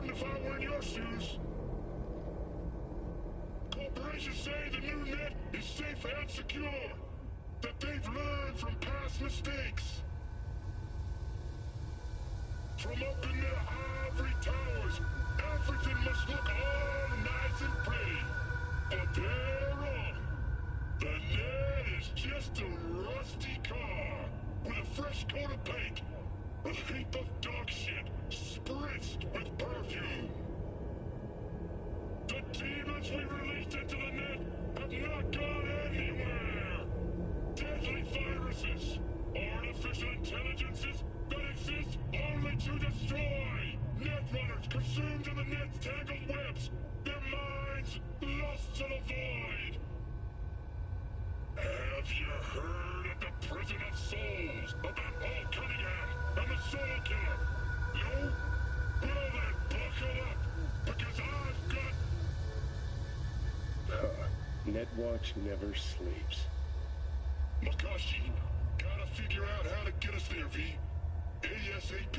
wouldn't if I were in your shoes. Corporations say the new net is safe and secure. That they've learned from past mistakes. From up in their ivory towers, everything must look all nice and pretty. But they're wrong. The net is just a rusty car with a fresh coat of paint. A heap of dog shit spritzed with perfume. The demons we released into the net have not gone anywhere. Deadly viruses, artificial intelligences that exist only to destroy. Netrunners consumed in the net's tangled webs, their minds lost to the void. Have you heard of the Prison of Souls about Paul Cunningham and the Soul Killer? No? Well then, buckle up, because I've got... Netwatch never sleeps. Makashi, gotta figure out how to get us there, V. ASAP.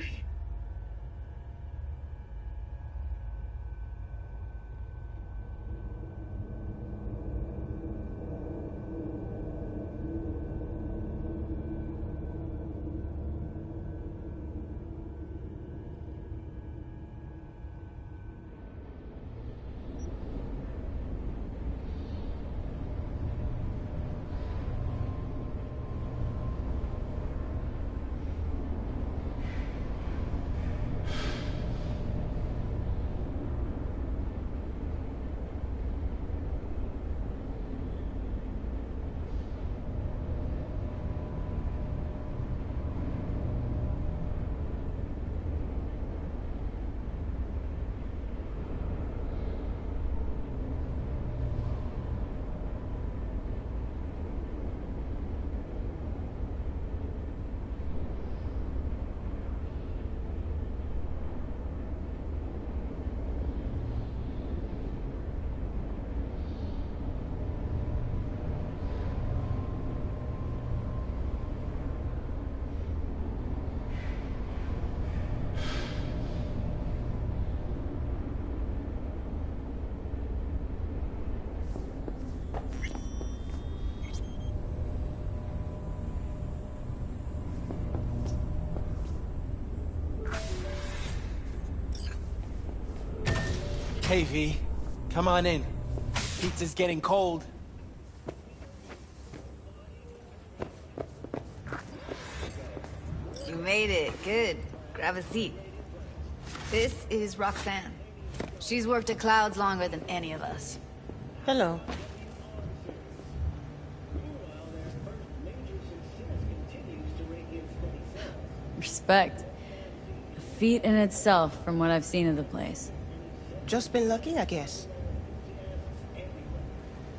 Hey, V. Come on in. Pizza's getting cold. You made it. Good. Grab a seat. This is Roxanne. She's worked at Clouds longer than any of us. Hello. Respect. A feat in itself from what I've seen of the place. Just been lucky, I guess.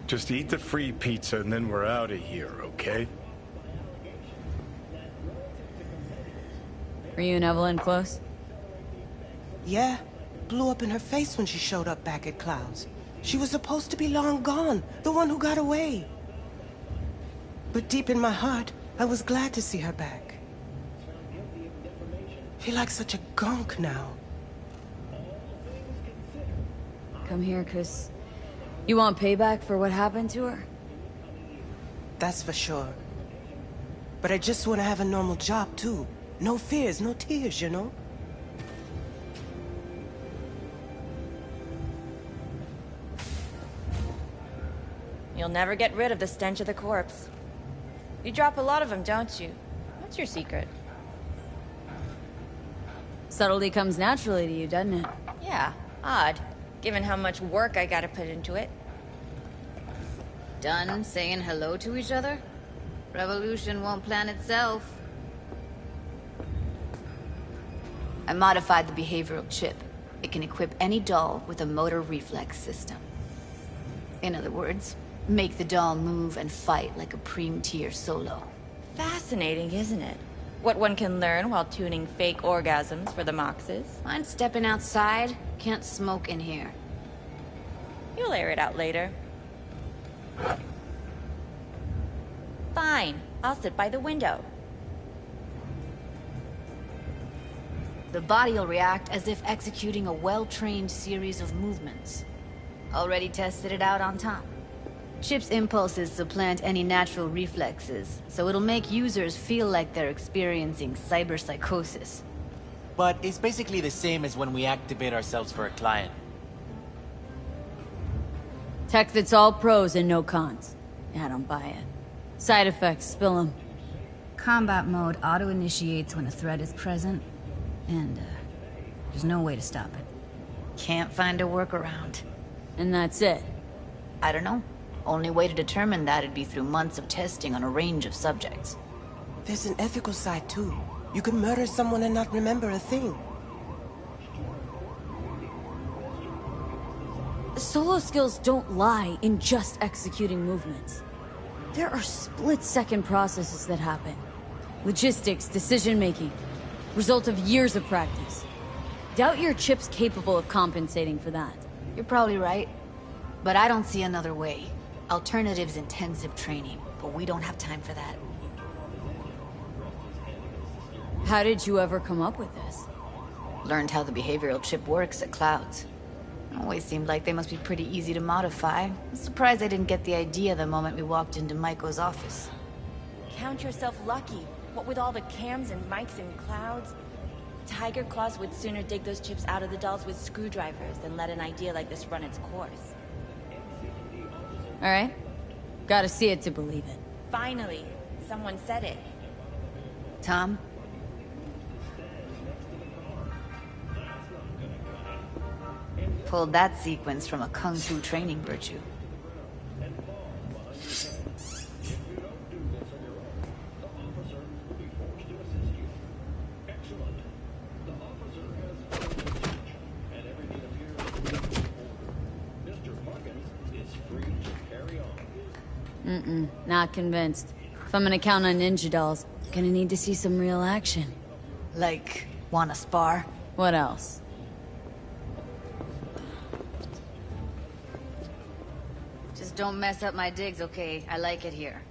Just eat the free pizza and then we're out of here, okay? Were you and Evelyn close? Yeah. Blew up in her face when she showed up back at Clouds. She was supposed to be long gone, the one who got away. But deep in my heart, I was glad to see her back. Feel like such a gunk now. Come here, Chris. You want payback for what happened to her? That's for sure. But I just want to have a normal job, too. No fears, no tears, you know? You'll never get rid of the stench of the corpse. You drop a lot of them, don't you? What's your secret? Subtlety comes naturally to you, doesn't it? Yeah, odd. Given how much work I gotta put into it. Done saying hello to each other? Revolution won't plan itself. I modified the behavioral chip. It can equip any doll with a motor reflex system. In other words, make the doll move and fight like a Preem-tier solo. Fascinating, isn't it? What one can learn while tuning fake orgasms for the Moxes. Mind stepping outside? Can't smoke in here. You'll air it out later. Fine. I'll sit by the window. The body will react as if executing a well-trained series of movements. Already tested it out on Tom. Chip's impulses supplant any natural reflexes, so it'll make users feel like they're experiencing cyberpsychosis. But it's basically the same as when we activate ourselves for a client. Tech that's all pros and no cons. I don't buy it. Side effects, spill them. Combat mode auto-initiates when a threat is present, and there's no way to stop it. Can't find a workaround. And that's it. I don't know. Only way to determine that'd be through months of testing on a range of subjects. There's an ethical side, too. You can murder someone and not remember a thing. Solo skills don't lie in just executing movements. There are split-second processes that happen. Logistics, decision-making. Result of years of practice. Doubt your chip's capable of compensating for that. You're probably right. But I don't see another way. Alternative's intensive training, but we don't have time for that. How did you ever come up with this? Learned how the behavioral chip works at Clouds. Always seemed like they must be pretty easy to modify. I'm surprised I didn't get the idea the moment we walked into Maiko's office. Count yourself lucky. What with all the cams and mics and clouds? Tiger Claws would sooner dig those chips out of the dolls with screwdrivers than let an idea like this run its course. Alright. Gotta see it to believe it. Finally, someone said it. Tom? Pulled that sequence from a kung fu training virtue. Not convinced. If I'm gonna count on ninja dolls, gonna need to see some real action. Like, wanna spar? What else? Just don't mess up my digs, okay? I like it here.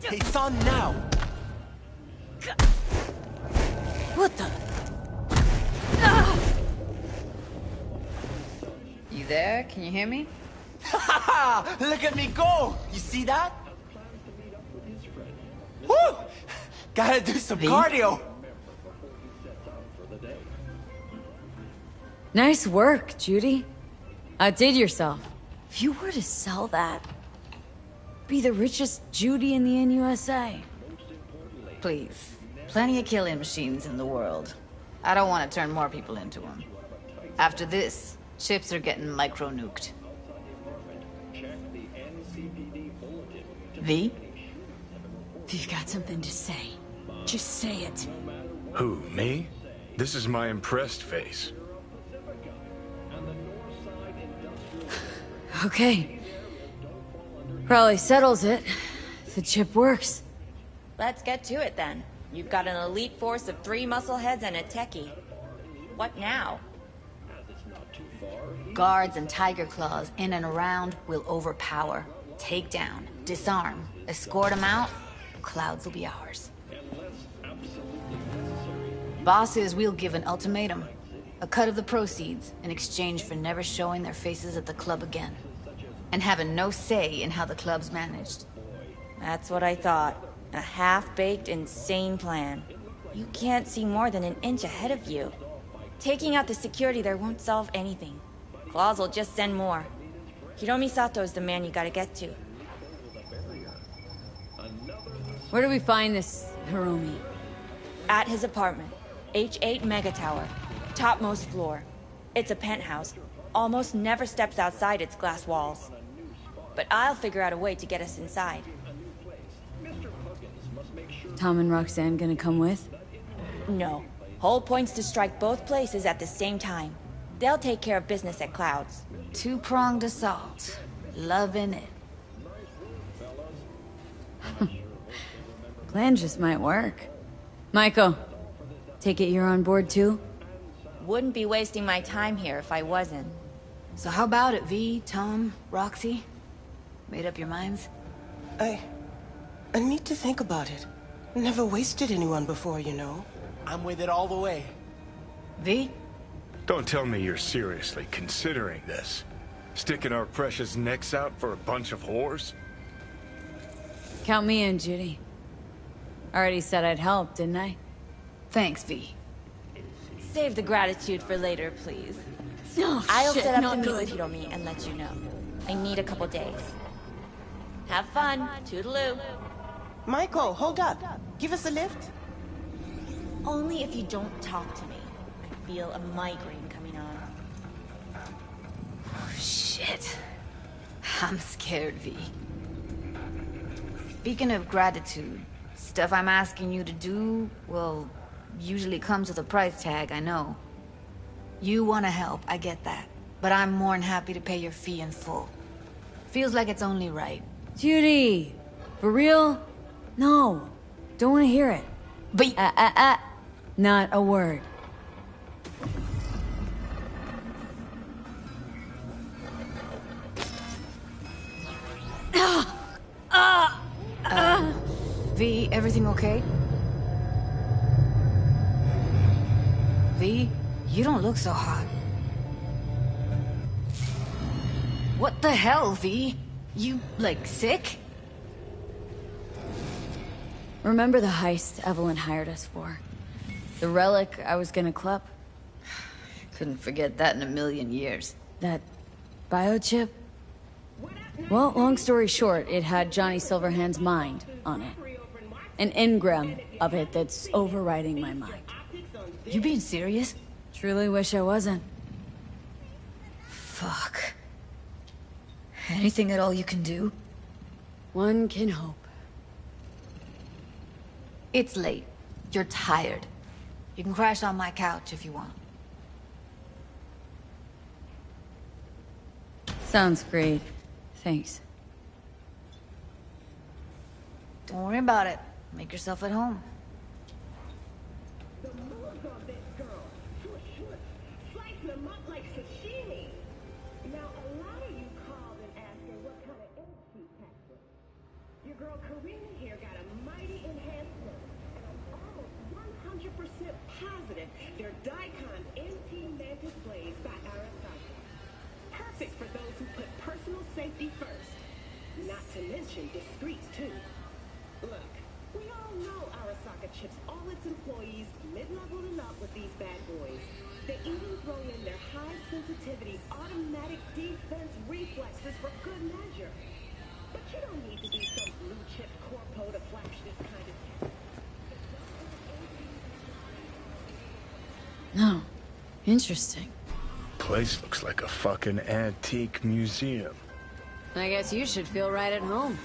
It's on now! What the? You there? Can you hear me? Look at me go! You see that? Woo! Gotta do some cardio! Nice work, Judy. Outdid yourself. If you were to sell that, be the richest Judy in the NUSA. Please. Plenty of killing machines in the world. I don't want to turn more people into them. After this, chips are getting micro-nuked. V? If you've got something to say, just say it. Who, me? This is my impressed face. Okay. Probably settles it. The chip works. Let's get to it then. You've got an elite force of 3 muscleheads and a techie. What now? Guards and Tiger Claws in and around will overpower. Take down, disarm, escort them out. Clouds will be ours. Bosses, we'll give an ultimatum. A cut of the proceeds in exchange for never showing their faces at the club again. And having no say in how the club's managed. That's what I thought. A half-baked, insane plan. You can't see more than an inch ahead of you. Taking out the security there won't solve anything. Claws will just send more. Hiromi Sato is the man you gotta get to. Where do we find this Hiromi? At his apartment. H8 Mega Tower. Topmost floor. It's a penthouse. Almost never steps outside its glass walls. But I'll figure out a way to get us inside. Tom and Roxanne gonna come with? No. Whole point's to strike both places at the same time. They'll take care of business at Clouds. Two-pronged assault. Loving it. Plan just might work. Maiko, take it you're on board too? Wouldn't be wasting my time here if I wasn't. So how about it, V, Tom, Roxy? Made up your minds? I need to think about it. Never wasted anyone before, you know. I'm with it all the way. V? Don't tell me you're seriously considering this. Sticking our precious necks out for a bunch of whores? Count me in, Judy. Already said I'd help, didn't I? Thanks, V. Save the gratitude for later, please. Oh, I'll shit, set up not to meet good. with Hiromi and let you know. I need a couple days. Have fun. Toodaloo. Michael, hold up. Give us a lift. Only if you don't talk to me. I feel a migraine coming on. Oh, shit. I'm scared, V. Speaking of gratitude, stuff I'm asking you to do, well, usually comes with a price tag, I know. You want to help, I get that. But I'm more than happy to pay your fee in full. Feels like it's only right. Judy! For real? No. Don't want to hear it. But... Not a word. V, everything okay? V, you don't look so hot. What the hell, V? You, like, sick? Remember the heist Evelyn hired us for? The relic I was gonna club? Couldn't forget that in a million years. That biochip? Well, long story short, it had Johnny Silverhand's mind on it. An engram of it that's overriding my mind. You being serious? Truly wish I wasn't. Fuck. Anything at all you can do? One can hope. It's late. You're tired. You can crash on my couch if you want. Sounds great. Thanks. Don't worry about it. Make yourself at home. The moves on this girl. Slicing them up like sashimi. Now, a lot of you called and asking what kind of ink she packed. Your girl Karina here got a mighty enhancement. And I'm almost 100% positive they're Daikon NT Mantis blades by Arasaka. Perfect for those who put personal safety first. Not to mention discreet, too. Look, we all know Arasaka chips all its employees mid-level and up with these bad boys. They even throw in their high-sensitivity automatic defense reflexes for good measure. But you don't need to be some blue-chip corpo to flash this kind of... No. Interesting. Place looks like a fucking antique museum. I guess you should feel right at home.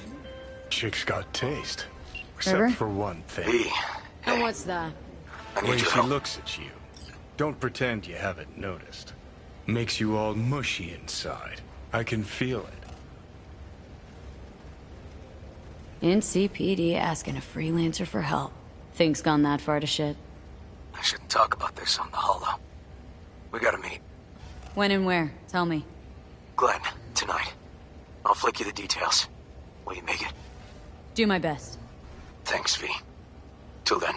Chick's got taste. Except River? for one thing. V, And what's that? I The way need your she help. looks at you. Don't pretend you haven't noticed. Makes you all mushy inside. I can feel it. NCPD asking a freelancer for help. Things gone that far to shit. I shouldn't talk about this on the holo. We gotta meet. When and where? Tell me. Glenn, tonight. I'll flick you the details. Will you make it? Do my best. Thanks, V. Till then.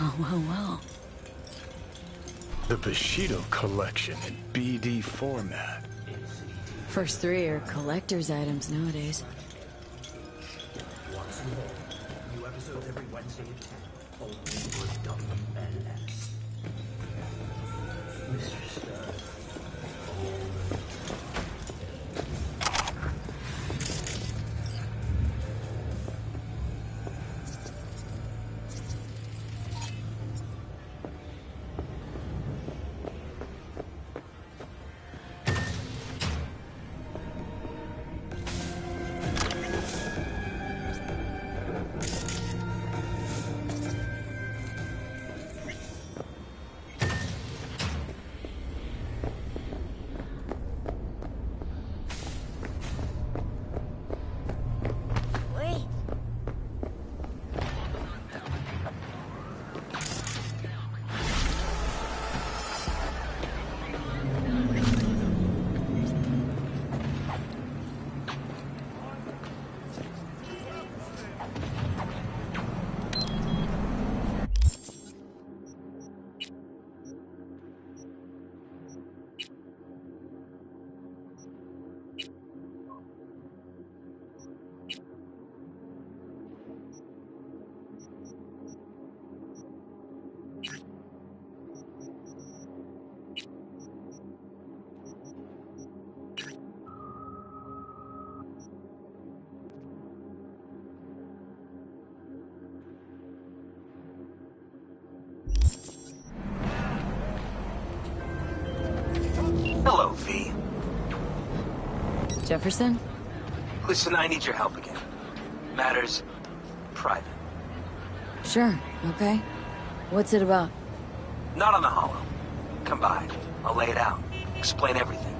Oh, well. The Bushido collection in BD format. First three are collector's items nowadays. New episodes every Wednesday at 10. Only on WLS. Mr. Stud. Hello, V. Jefferson? Listen, I need your help again. Matters private. Sure, okay. What's it about? Not on the holo. Come by. I'll lay it out. Explain everything.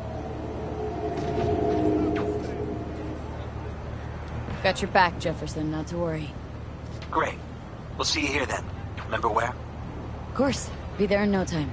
Got your back, Jefferson, not to worry. Great. We'll see you here then. Remember where? Of course. Be there in no time.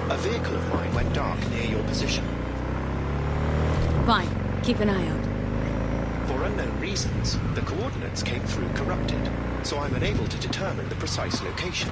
A vehicle of mine went dark near your position. Fine. Keep an eye out. For unknown reasons, the coordinates came through corrupted, so I'm unable to determine the precise location.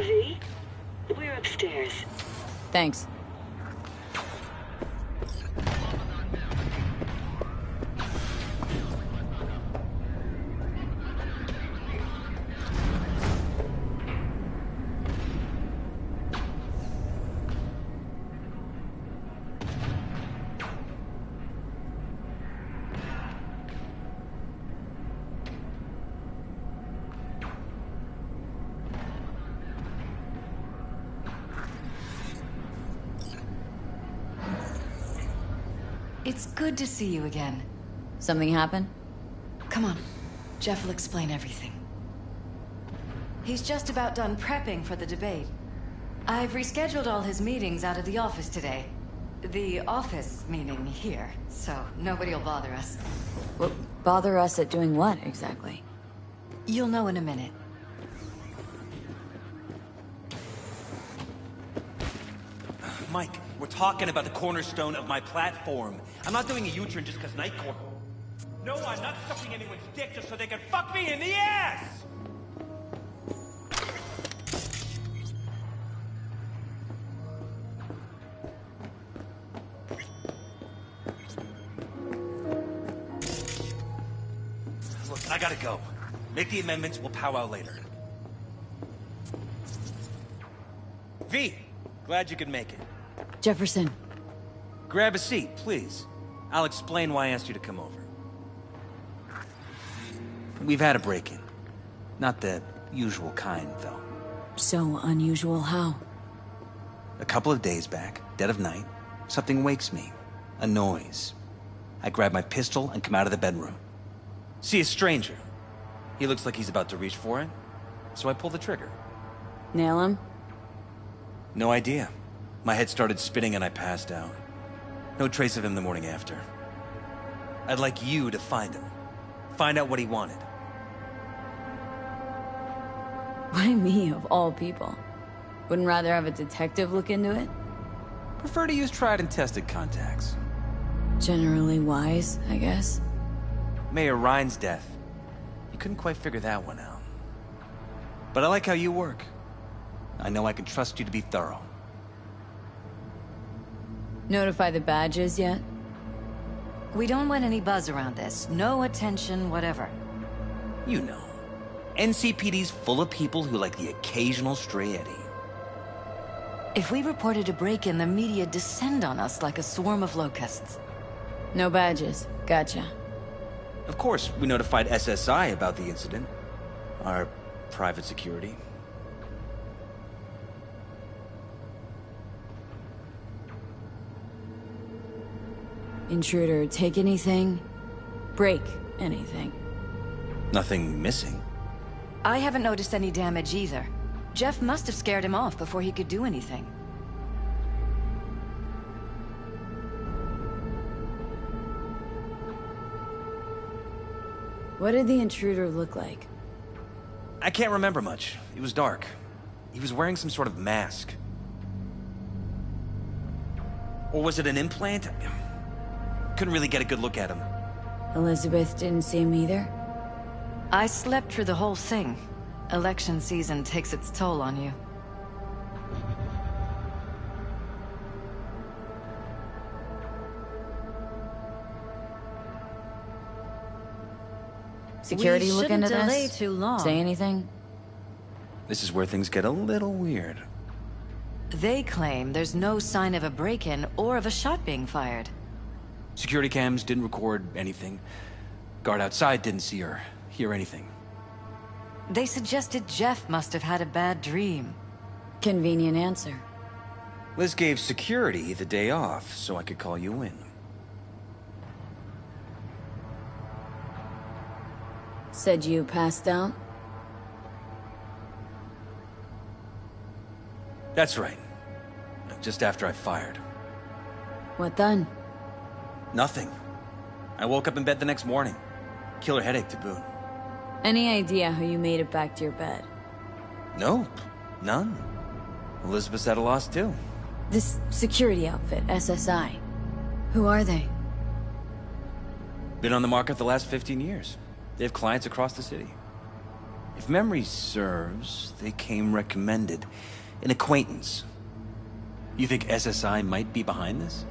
V? We're upstairs. Thanks. It's good to see you again. Something happened? Come on. Jeff will explain everything. He's just about done prepping for the debate. I've rescheduled all his meetings out of the office today. The office meaning here, so nobody will bother us. Well, bother us at doing what, exactly? You'll know in a minute. Mike, we're talking about the cornerstone of my platform. I'm not doing a U-turn just because Night Court... No, I'm not sucking anyone's dick just so they can fuck me in the ass! I gotta go. Make the amendments, we'll powwow later. V, glad you could make it. Jefferson. Grab a seat, please. I'll explain why I asked you to come over. We've had a break-in. Not the usual kind, though. So unusual how? A couple of days back, dead of night, something wakes me. A noise. I grab my pistol and come out of the bedroom. See a stranger. He looks like he's about to reach for it, so I pull the trigger. Nail him? No idea. My head started spinning and I passed out. No trace of him the morning after. I'd like you to find him. Find out what he wanted. Why me, of all people? Wouldn't rather have a detective look into it? Prefer to use tried and tested contacts. Generally wise, I guess. Mayor Ryan's death. You couldn't quite figure that one out. But I like how you work. I know I can trust you to be thorough. Notify the badges yet? We don't want any buzz around this. No attention, whatever. You know. NCPD's full of people who like the occasional stray eddy. If we reported a break-in, the media descend on us like a swarm of locusts. No badges. Gotcha. Of course, we notified SSI about the incident. Our private security. Intruder, take anything? Break anything? Nothing missing. I haven't noticed any damage either. Jeff must have scared him off before he could do anything. What did the intruder look like? I can't remember much. It was dark. He was wearing some sort of mask. Or was it an implant? Couldn't really get a good look at him. Elizabeth didn't see him either? I slept through the whole thing. Election season takes its toll on you. Security look into this? Delay too long. Say anything? This is where things get a little weird. They claim there's no sign of a break-in or of a shot being fired. Security cams didn't record anything. Guard outside didn't see or hear anything. They suggested Jeff must have had a bad dream. Convenient answer. Liz gave security the day off so I could call you in. Said you passed out? That's right. Just after I fired. What then? Nothing. I woke up in bed the next morning. Killer headache to boot. Any idea how you made it back to your bed? Nope. None. Elizabeth's at a loss too. This security outfit, SSI. Who are they? Been on the market the last 15 years. They have clients across the city. If memory serves, they came recommended. An acquaintance. You think SSI might be behind this?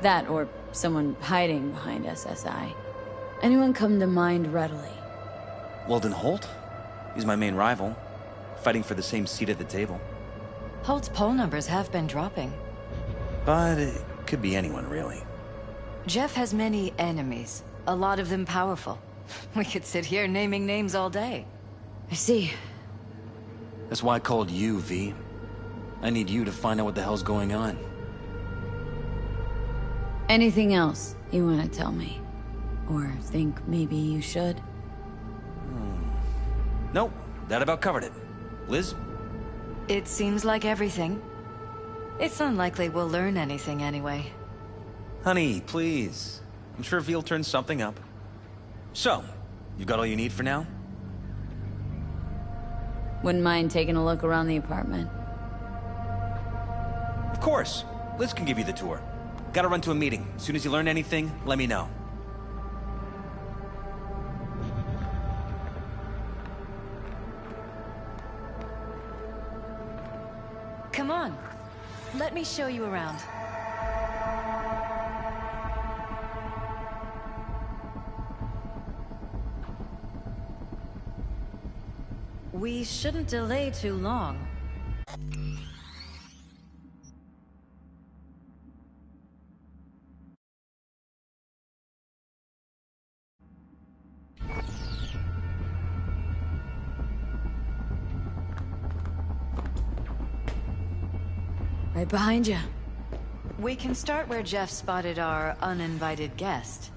That or someone hiding behind SSI. Anyone come to mind readily? Weldon Holt? He's my main rival. Fighting for the same seat at the table. Holt's poll numbers have been dropping. But it could be anyone, really. Jeff has many enemies, a lot of them powerful. We could sit here naming names all day. I see. That's why I called you, V. I need you to find out what the hell's going on. Anything else you want to tell me? Or think maybe you should? Nope, that about covered it. Liz? It seems like everything. It's unlikely we'll learn anything anyway. Honey, please. I'm sure V'll turn something up. So, you got all you need for now? Wouldn't mind taking a look around the apartment. Of course. Liz can give you the tour. Gotta run to a meeting. As soon as you learn anything, let me know. Come on. Let me show you around. We shouldn't delay too long. Right behind you. We can start where Jeff spotted our uninvited guest.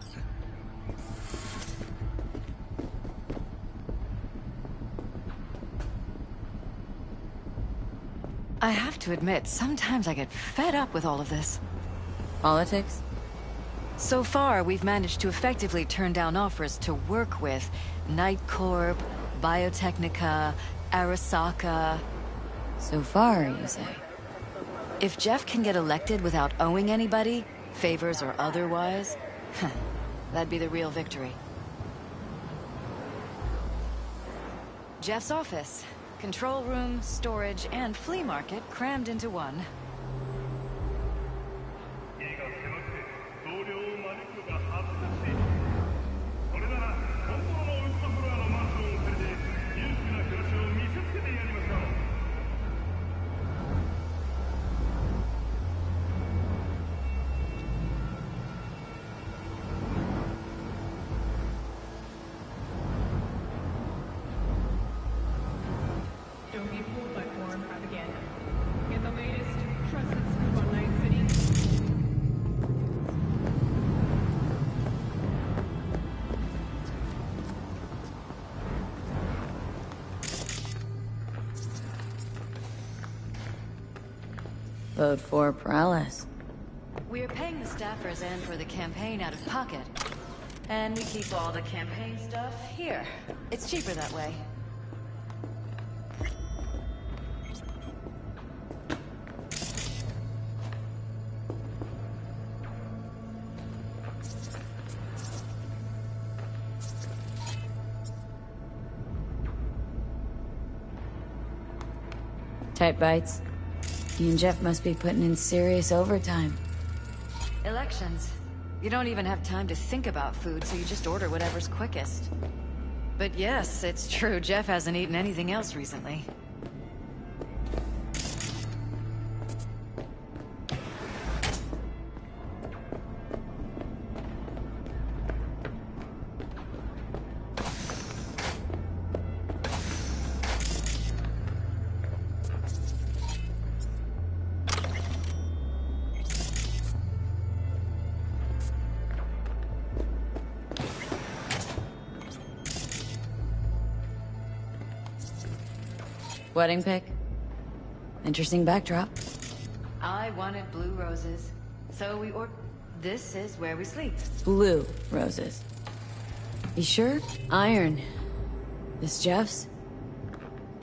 I have to admit, sometimes I get fed up with all of this. Politics? So far, we've managed to effectively turn down offers to work with Night Corp, Biotechnica, Arasaka. So far, you say? If Jeff can get elected without owing anybody, favors or otherwise, that'd be the real victory. Jeff's office. Control room, storage, and flea market crammed into one. Don't be fooled by foreign propaganda. Get the latest, trusted scoop on Night City. Vote for prowess. We're paying the staffers and for the campaign out of pocket. And we keep all the campaign stuff here. It's cheaper that way. Tight bites. You and Jeff must be putting in serious overtime. Elections. You don't even have time to think about food, so you just order whatever's quickest. But yes, it's true, Jeff hasn't eaten anything else recently. Wedding pic? Interesting backdrop. I wanted blue roses, so we ordered. This is where we sleep. Blue roses. You sure? Iron. This Jeff's?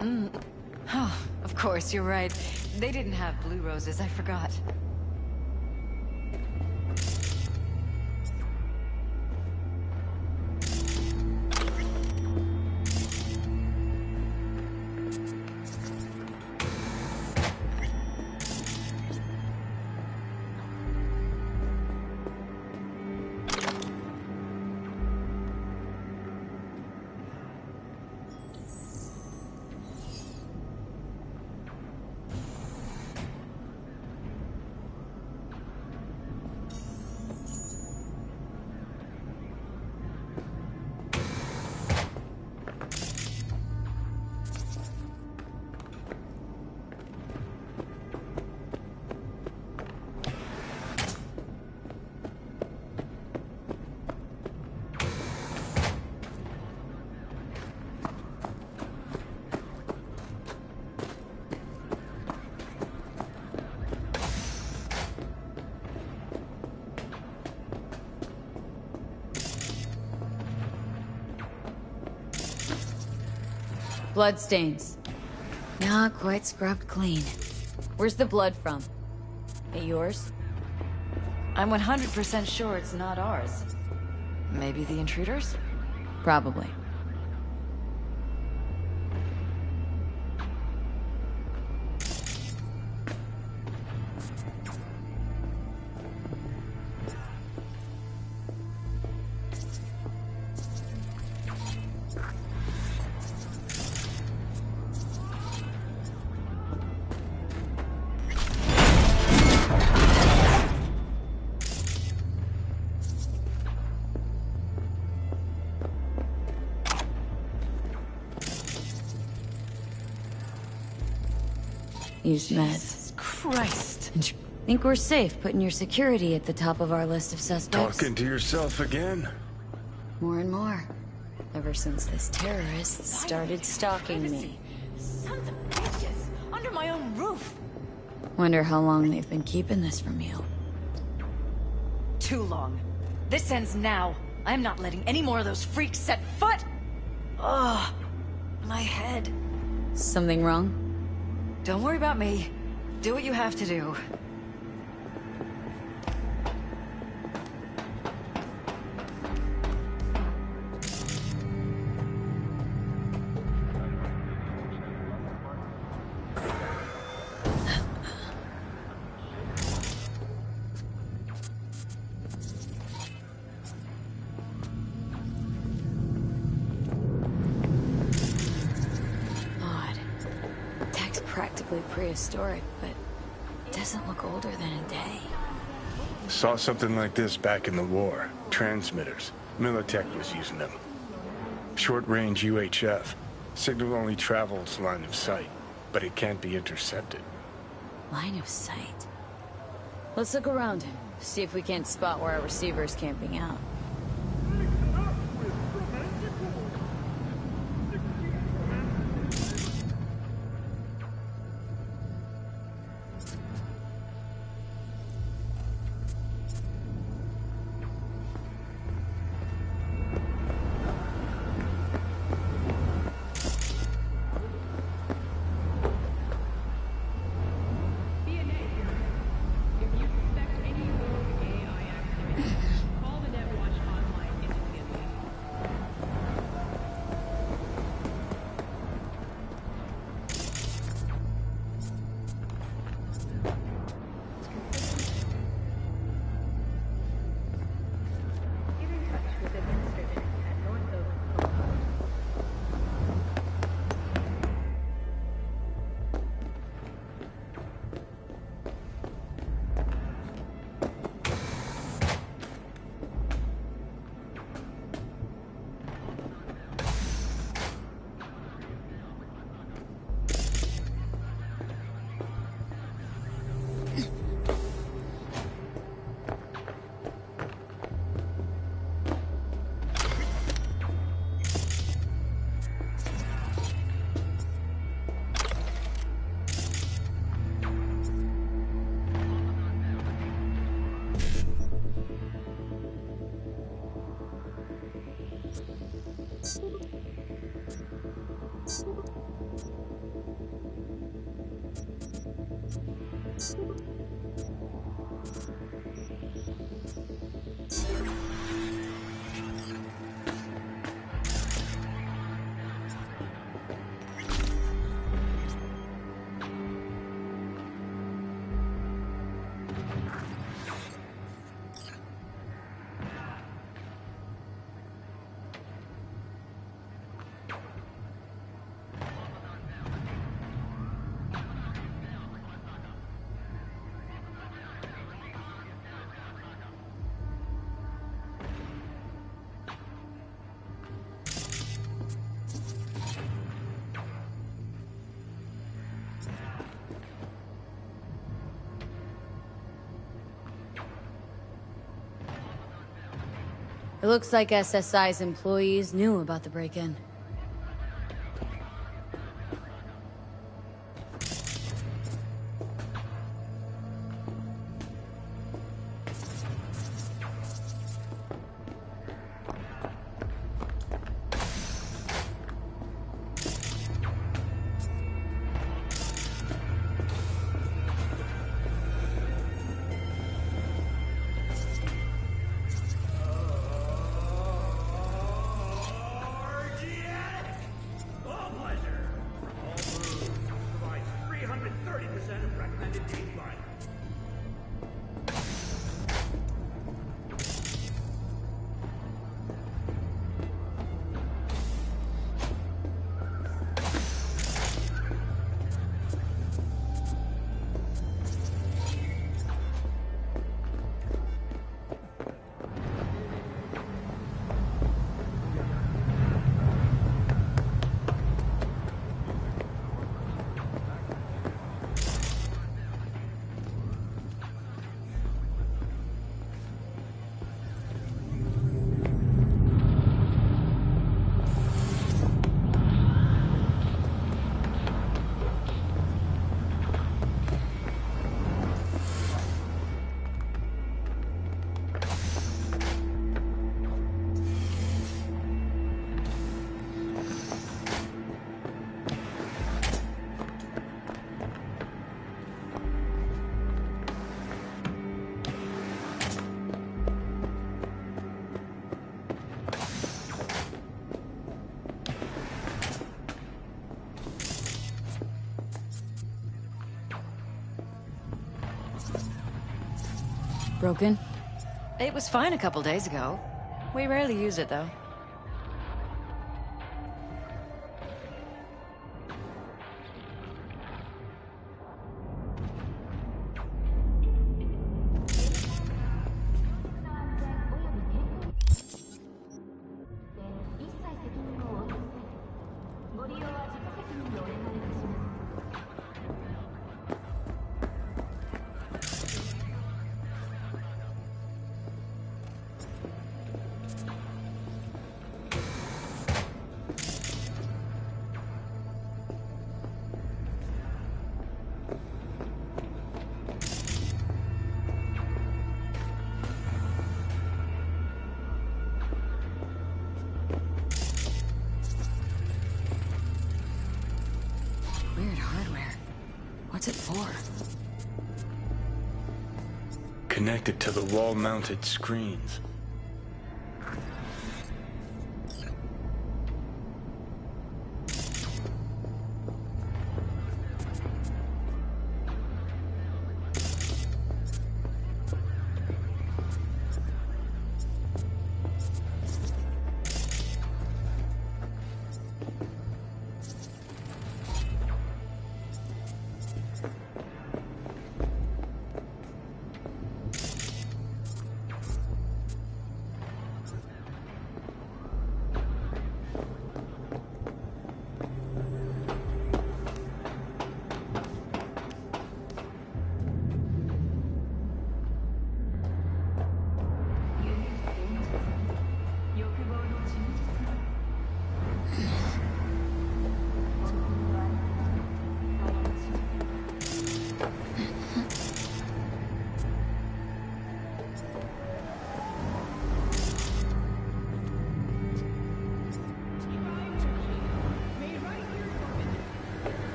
Oh, of course, you're right. They didn't have blue roses, I forgot. Bloodstains. Not quite scrubbed clean. Where's the blood from? It yours? I'm 100% sure it's not ours. Maybe the intruders? Probably. use meds. Jesus Christ. And you think we're safe putting your security at the top of our list of suspects? Talking to yourself again? More and more. Ever since this terrorist started stalking me. Sons of bitches. Under my own roof. Wonder how long they've been keeping this from you. Too long. This ends now. I'm not letting any more of those freaks set foot. Ugh. My head. Something wrong? Don't worry about me. Do what you have to do. Practically prehistoric, but it doesn't look older than a day. Saw something like this back in the war. Transmitters. Militech was using them. Short-range UHF. Signal only travels line of sight, but it can't be intercepted. Line of sight? Let's look around. See if we can't spot where our receiver is camping out. It looks like SSI's employees knew about the break-in. Broken? It was fine a couple days ago. We rarely use it, though. Weird hardware. What's it for? Connected to the wall-mounted screens.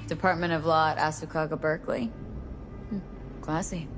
Department of Law at Asukaga Berkeley. Classy.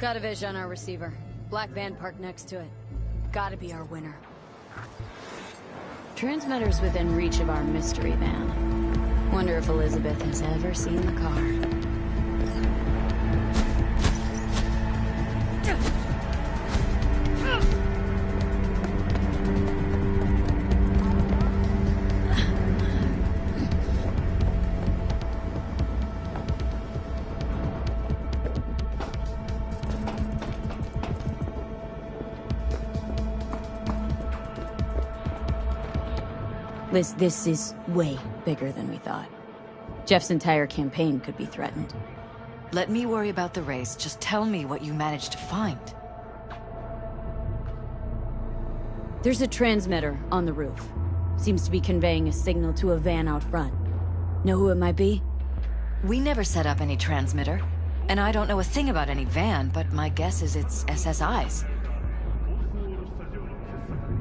Got a vision on our receiver. Black van parked next to it. Gotta be our winner. Transmitter's within reach of our mystery van. Wonder if Elizabeth has ever seen the car. Liz, this is way bigger than we thought. Jeff's entire campaign could be threatened. Let me worry about the race. Just tell me what you managed to find. There's a transmitter on the roof. Seems to be conveying a signal to a van out front. Know who it might be? We never set up any transmitter. And I don't know a thing about any van, but my guess is it's SSI's.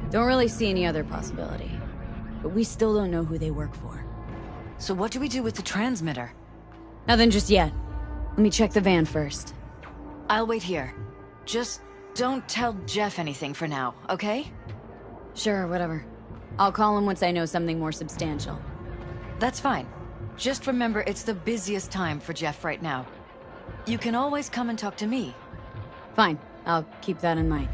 Don't really see any other possibility. But we still don't know who they work for. So what do we do with the transmitter? Nothing just yet. Let me check the van first. I'll wait here. Just don't tell Jeff anything for now, okay? Sure, whatever. I'll call him once I know something more substantial. That's fine. Just remember it's the busiest time for Jeff right now. You can always come and talk to me. Fine. I'll keep that in mind.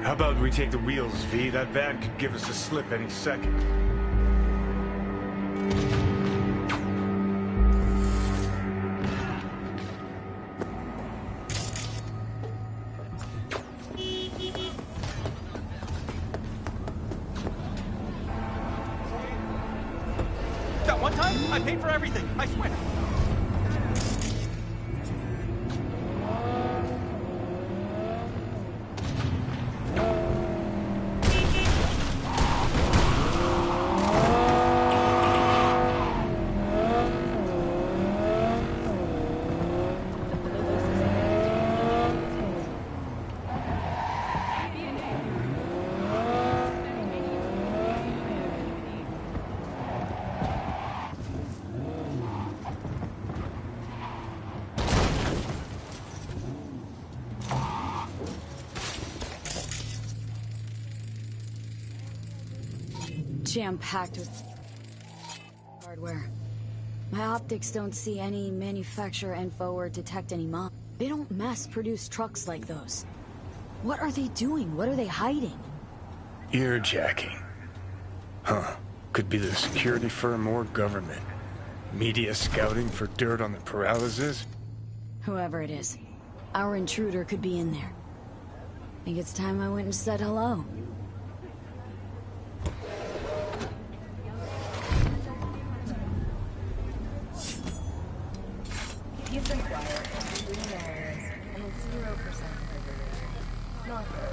How about we take the wheels, V? That van could give us a slip any second. That one time, I paid for everything, I swear. Jam-packed with hardware. My optics don't see any manufacturer info or detect any mob. They don't mass-produce trucks like those. What are they doing? What are they hiding? Earjacking. Huh. Could be the security firm or government. Media scouting for dirt on the paralysis? Whoever it is, our intruder could be in there. Think it's time I went and said hello. You've been quiet. 3 areas and a 0% Not good.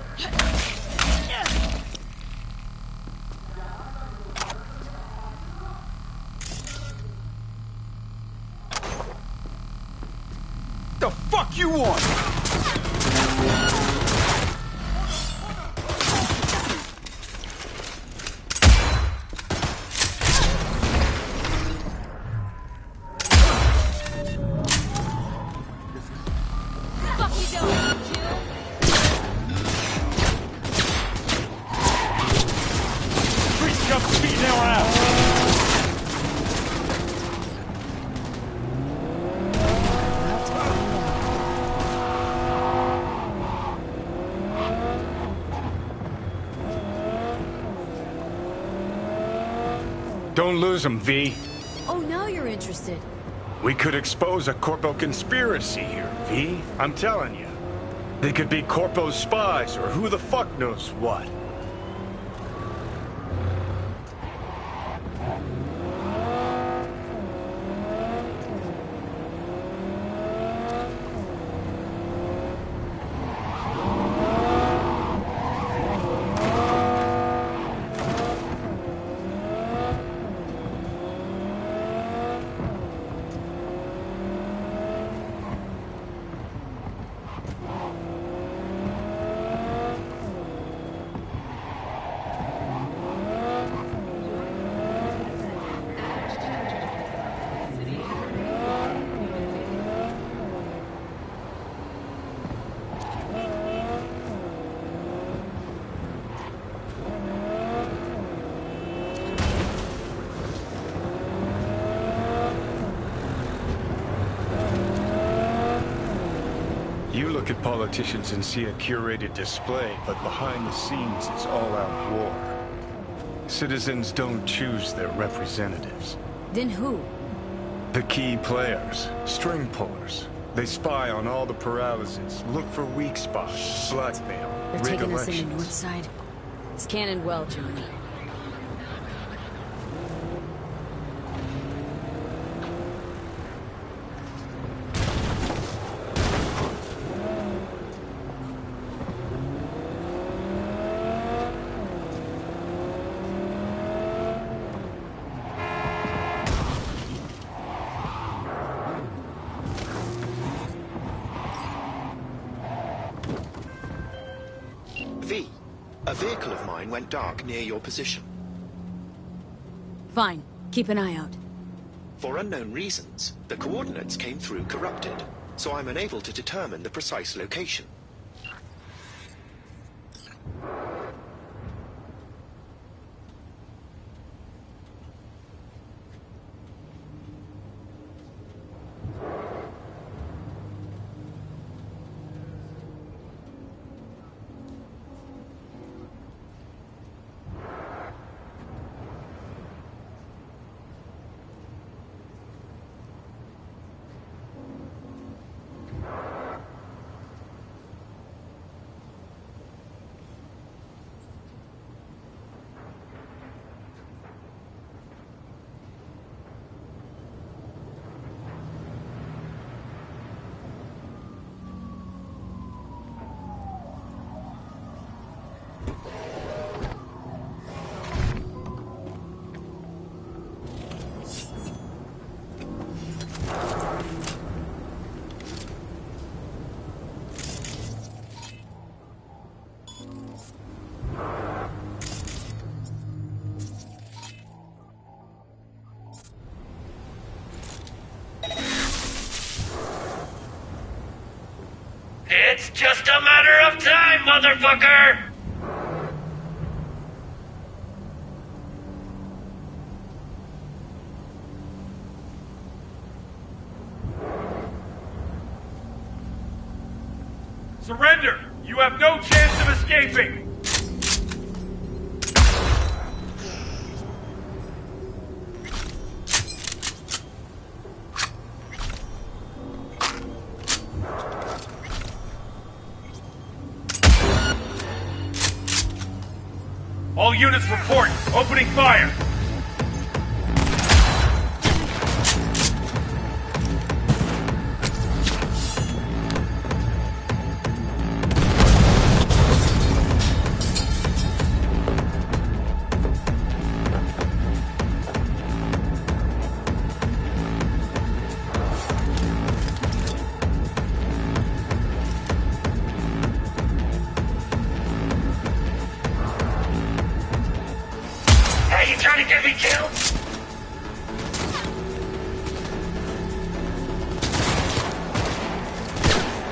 fuck you want? Don't lose them, V. Oh, now you're interested. We could expose a Corpo conspiracy here, V. I'm telling you. They could be Corpo's spies, or who the fuck knows what. You look at politicians and see a curated display, but behind the scenes it's all-out war. Citizens don't choose their representatives. Then who? The key players, string pullers. They spy on all the paralysis, look for weak spots, blackmail, They're rig taking us in elections. the north side. It's cannon well, Johnny. V, a vehicle of mine went dark near your position. Fine. Keep an eye out. For unknown reasons, the coordinates came through corrupted, so I'm unable to determine the precise location. It's just a matter of time, motherfucker! Surrender! You have no chance of escaping! All units report! Opening fire! get me killed?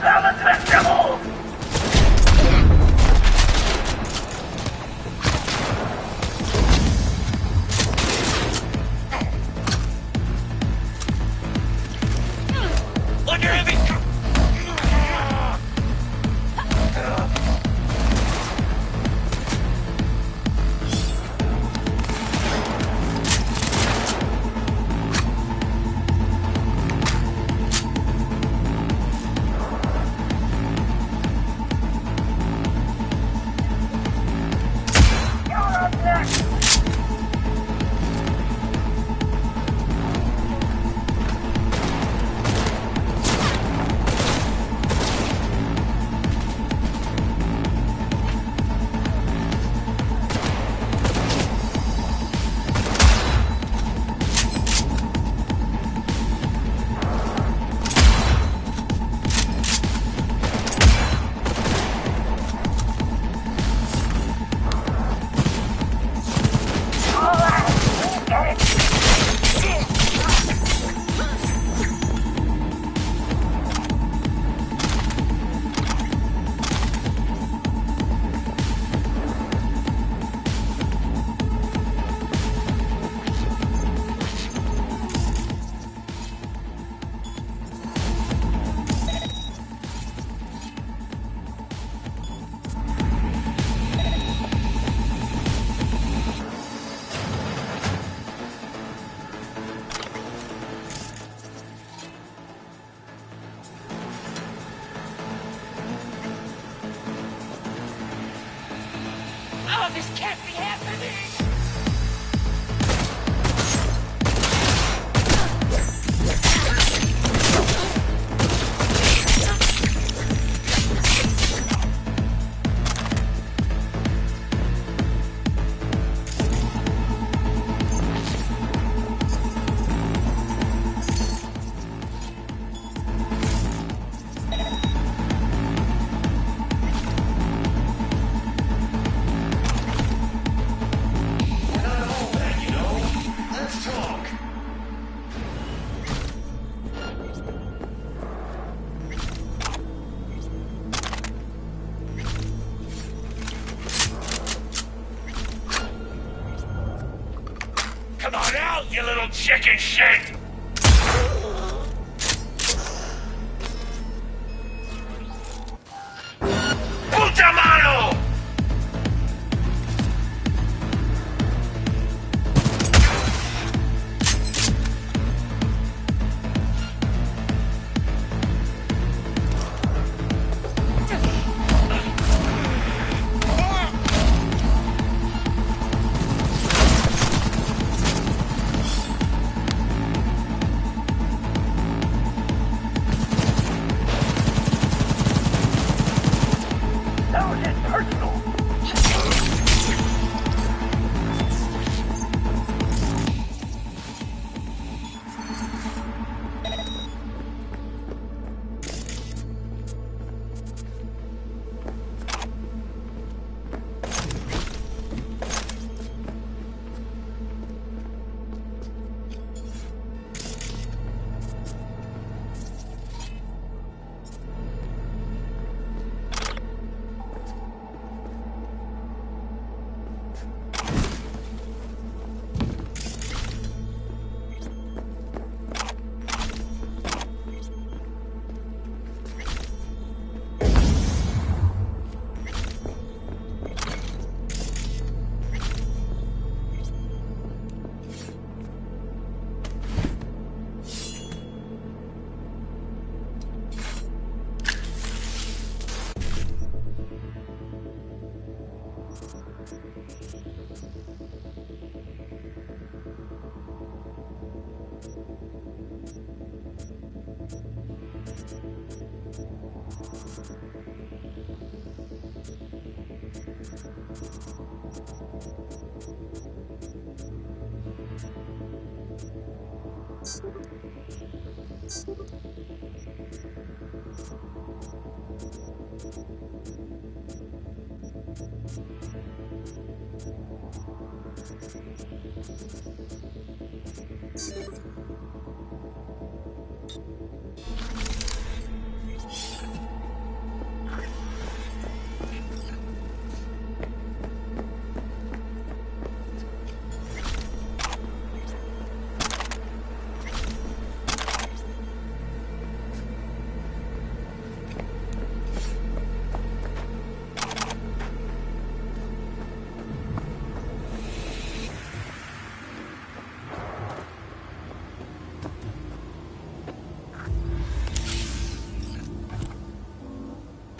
Silence vegetable! On your heavy! Oh, this can't be happening! Come on out, you little chicken shit! Puta mano!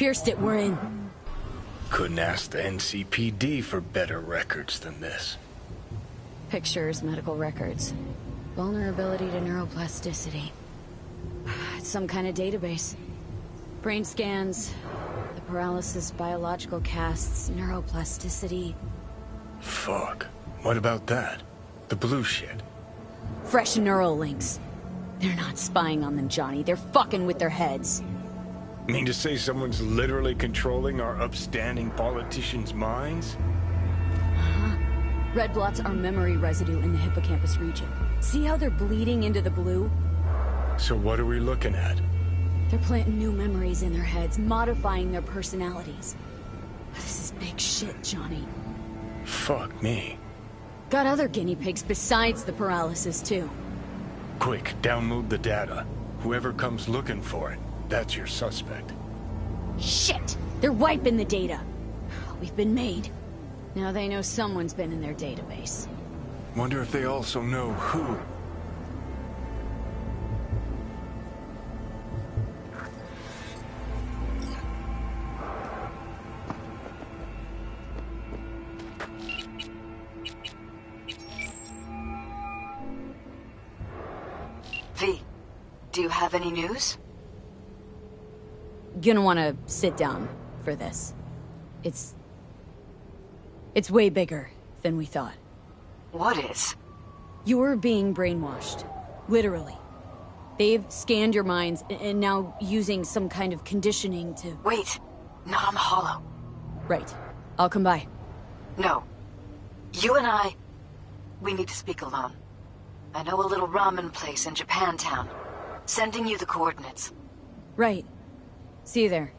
pierced it, we're in. Couldn't ask the NCPD for better records than this. Pictures, medical records. Vulnerability to neuroplasticity. It's some kind of database. Brain scans, the paralysis, biological casts, neuroplasticity. Fuck. What about that? The blue shit. Fresh neural links. They're not spying on them, Johnny. They're fucking with their heads. Mean to say someone's literally controlling our upstanding politicians' minds? Uh-huh. Red blots are memory residue in the hippocampus region. See how they're bleeding into the blue? So what are we looking at? They're planting new memories in their heads, modifying their personalities. This is big shit, Johnny. Fuck me. Got other guinea pigs besides the paralysis, too. Quick, download the data. Whoever comes looking for it, that's your suspect. Shit! They're wiping the data. We've been made. Now they know someone's been in their database. Wonder if they also know who. V, do you have any news? Gonna wanna sit down for this. It's way bigger than we thought. What is? You're being brainwashed. Literally. They've scanned your minds and now using some kind of conditioning to... Wait, not on the Hollow. Right. I'll come by. No. You and I, we need to speak alone. I know a little ramen place in Japantown. Sending you the coordinates. Right. See you there.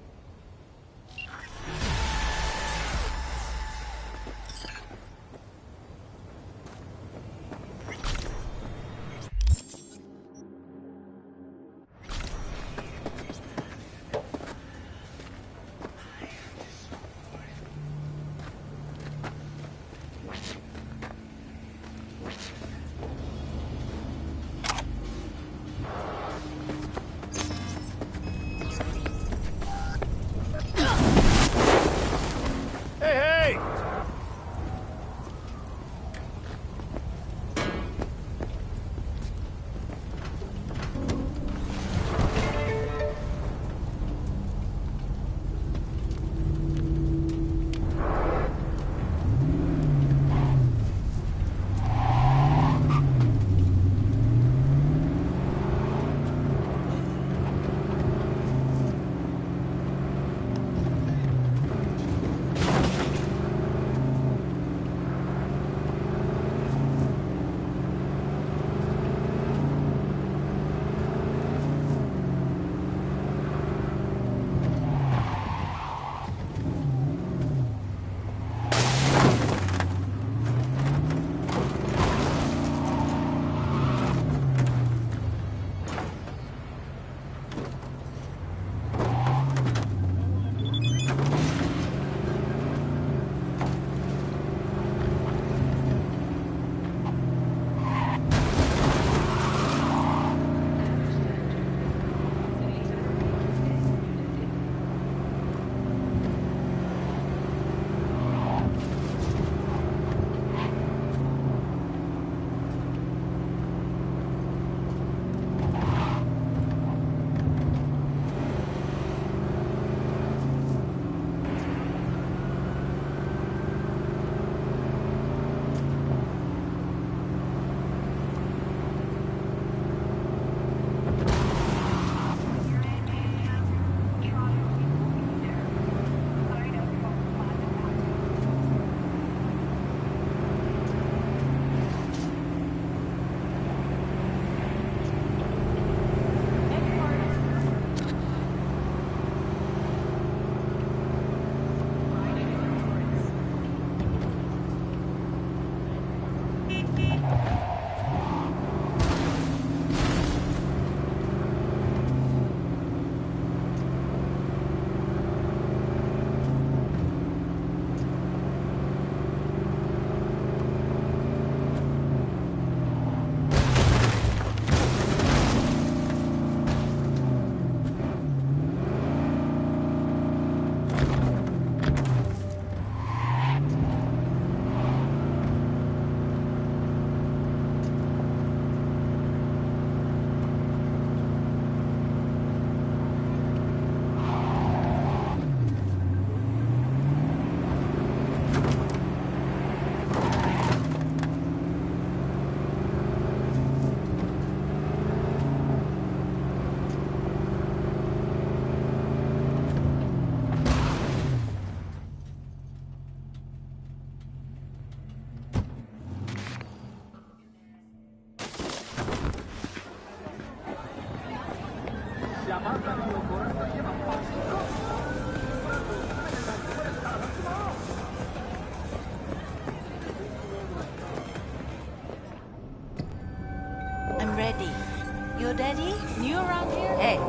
Daddy? New around here? Hey.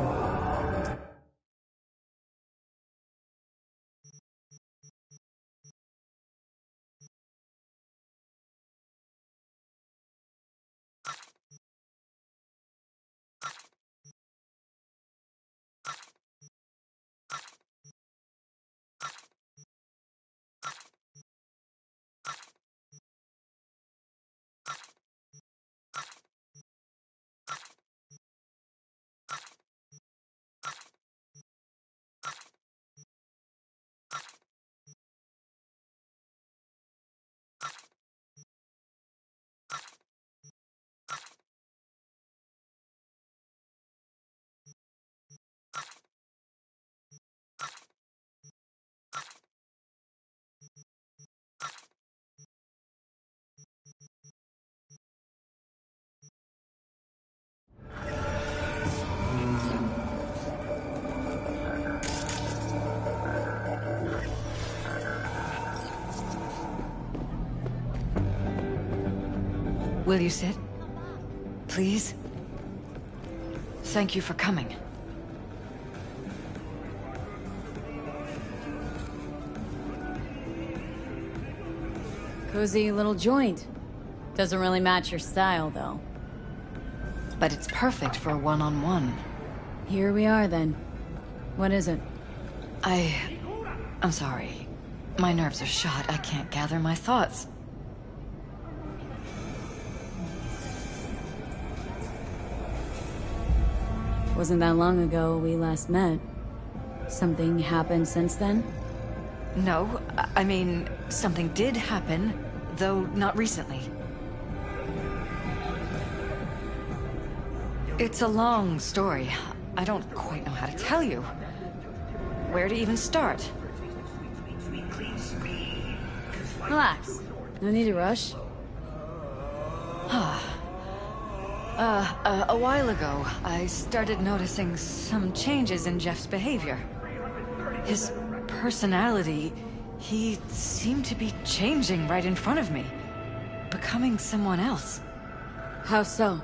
Will you sit? Please? Thank you for coming. Cozy little joint. Doesn't really match your style, though. But it's perfect for a one-on-one. Here we are, then. What is it? I'm sorry. My nerves are shot. I can't gather my thoughts. Wasn't that long ago we last met. Something happened since then? No, I mean, something did happen, though not recently. It's a long story. I don't quite know how to tell you. Where to even start? Relax. No need to rush. A while ago, I started noticing some changes in Jeff's behavior. His personality, he seemed to be changing right in front of me. Becoming someone else. How so?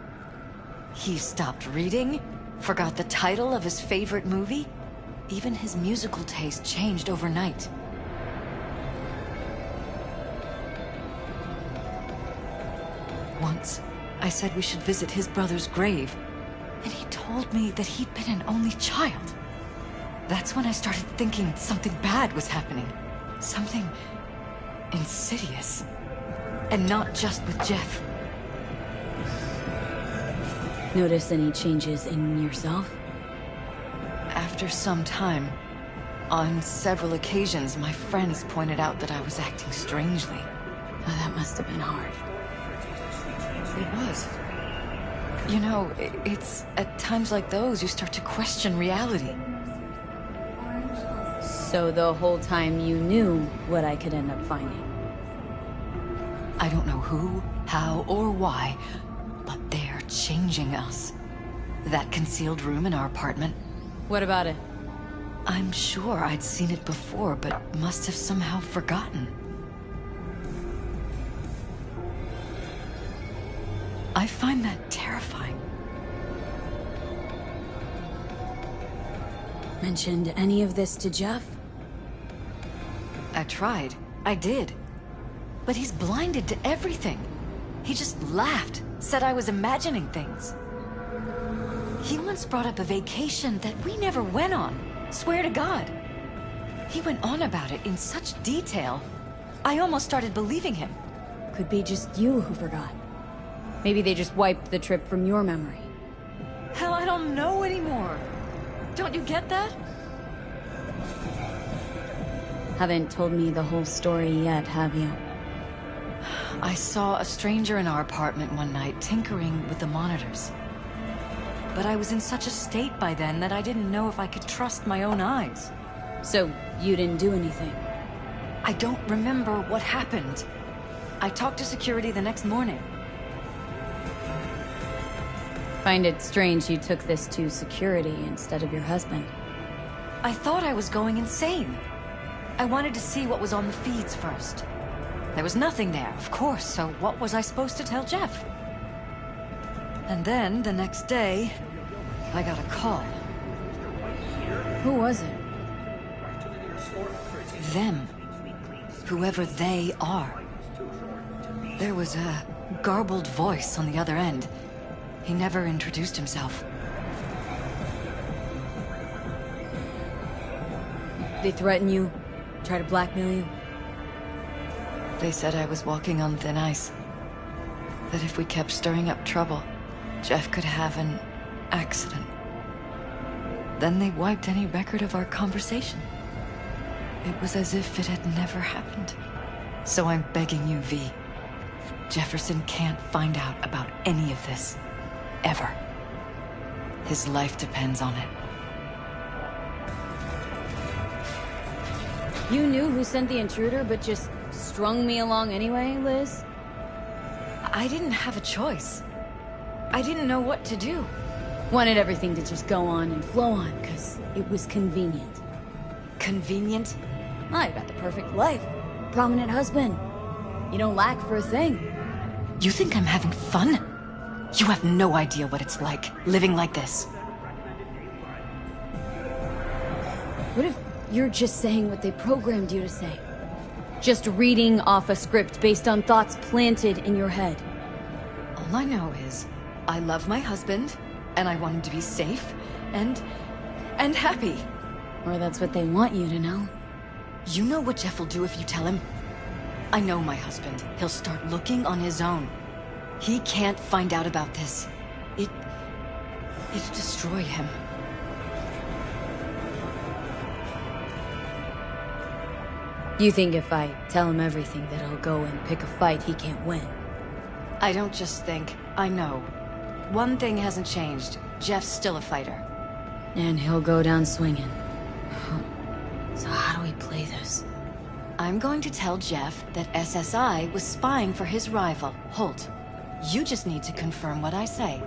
He stopped reading, forgot the title of his favorite movie. Even his musical taste changed overnight. Once, I said we should visit his brother's grave, and he told me that he'd been an only child. That's when I started thinking something bad was happening. Something insidious. And not just with Jeff. Notice any changes in yourself? After some time, on several occasions, my friends pointed out that I was acting strangely. Oh, that must have been hard. It was. You know, it's at times like those you start to question reality. So the whole time you knew what I could end up finding? I don't know who, how, or why, but they're changing us. That concealed room in our apartment. What about it? I'm sure I'd seen it before, but must have somehow forgotten. I find that terrifying. Mentioned any of this to Jeff? I tried. I did. But he's blinded to everything. He just laughed, said I was imagining things. He once brought up a vacation that we never went on. Swear to God. He went on about it in such detail. I almost started believing him. Could be just you who forgot. Maybe they just wiped the trip from your memory. Hell, I don't know anymore. Don't you get that? Haven't told me the whole story yet, have you? I saw a stranger in our apartment one night tinkering with the monitors. But I was in such a state by then that I didn't know if I could trust my own eyes. So, you didn't do anything? I don't remember what happened. I talked to security the next morning. Find it strange you took this to security instead of your husband. I thought I was going insane. I wanted to see what was on the feeds first. There was nothing there, of course, so what was I supposed to tell Jeff? And then, the next day, I got a call. Who was it? Them. Whoever they are. There was a garbled voice on the other end. He never introduced himself. They threaten you? Try to blackmail you? They said I was walking on thin ice. That if we kept stirring up trouble, Jeff could have an accident. Then they wiped any record of our conversation. It was as if it had never happened. So I'm begging you, V. Jefferson can't find out about any of this. Ever. His life depends on it. You knew who sent the intruder, but just strung me along anyway, Liz? I didn't have a choice. I didn't know what to do. Wanted everything to just go on and flow on, because it was convenient. Convenient? I got the perfect life. Prominent husband. You don't lack for a thing. You think I'm having fun? You have no idea what it's like, living like this. What if you're just saying what they programmed you to say? Just reading off a script based on thoughts planted in your head? All I know is, I love my husband, and I want him to be safe, and happy. Or that's what they want you to know. You know what Jeff will do if you tell him? I know my husband. He'll start looking on his own. He can't find out about this. It'd destroy him. You think if I tell him everything that I'll go and pick a fight he can't win? I don't just think, I know. One thing hasn't changed. Jeff's still a fighter. And he'll go down swinging. So how do we play this? I'm going to tell Jeff that SSI was spying for his rival, Holt. You just need to confirm what I say.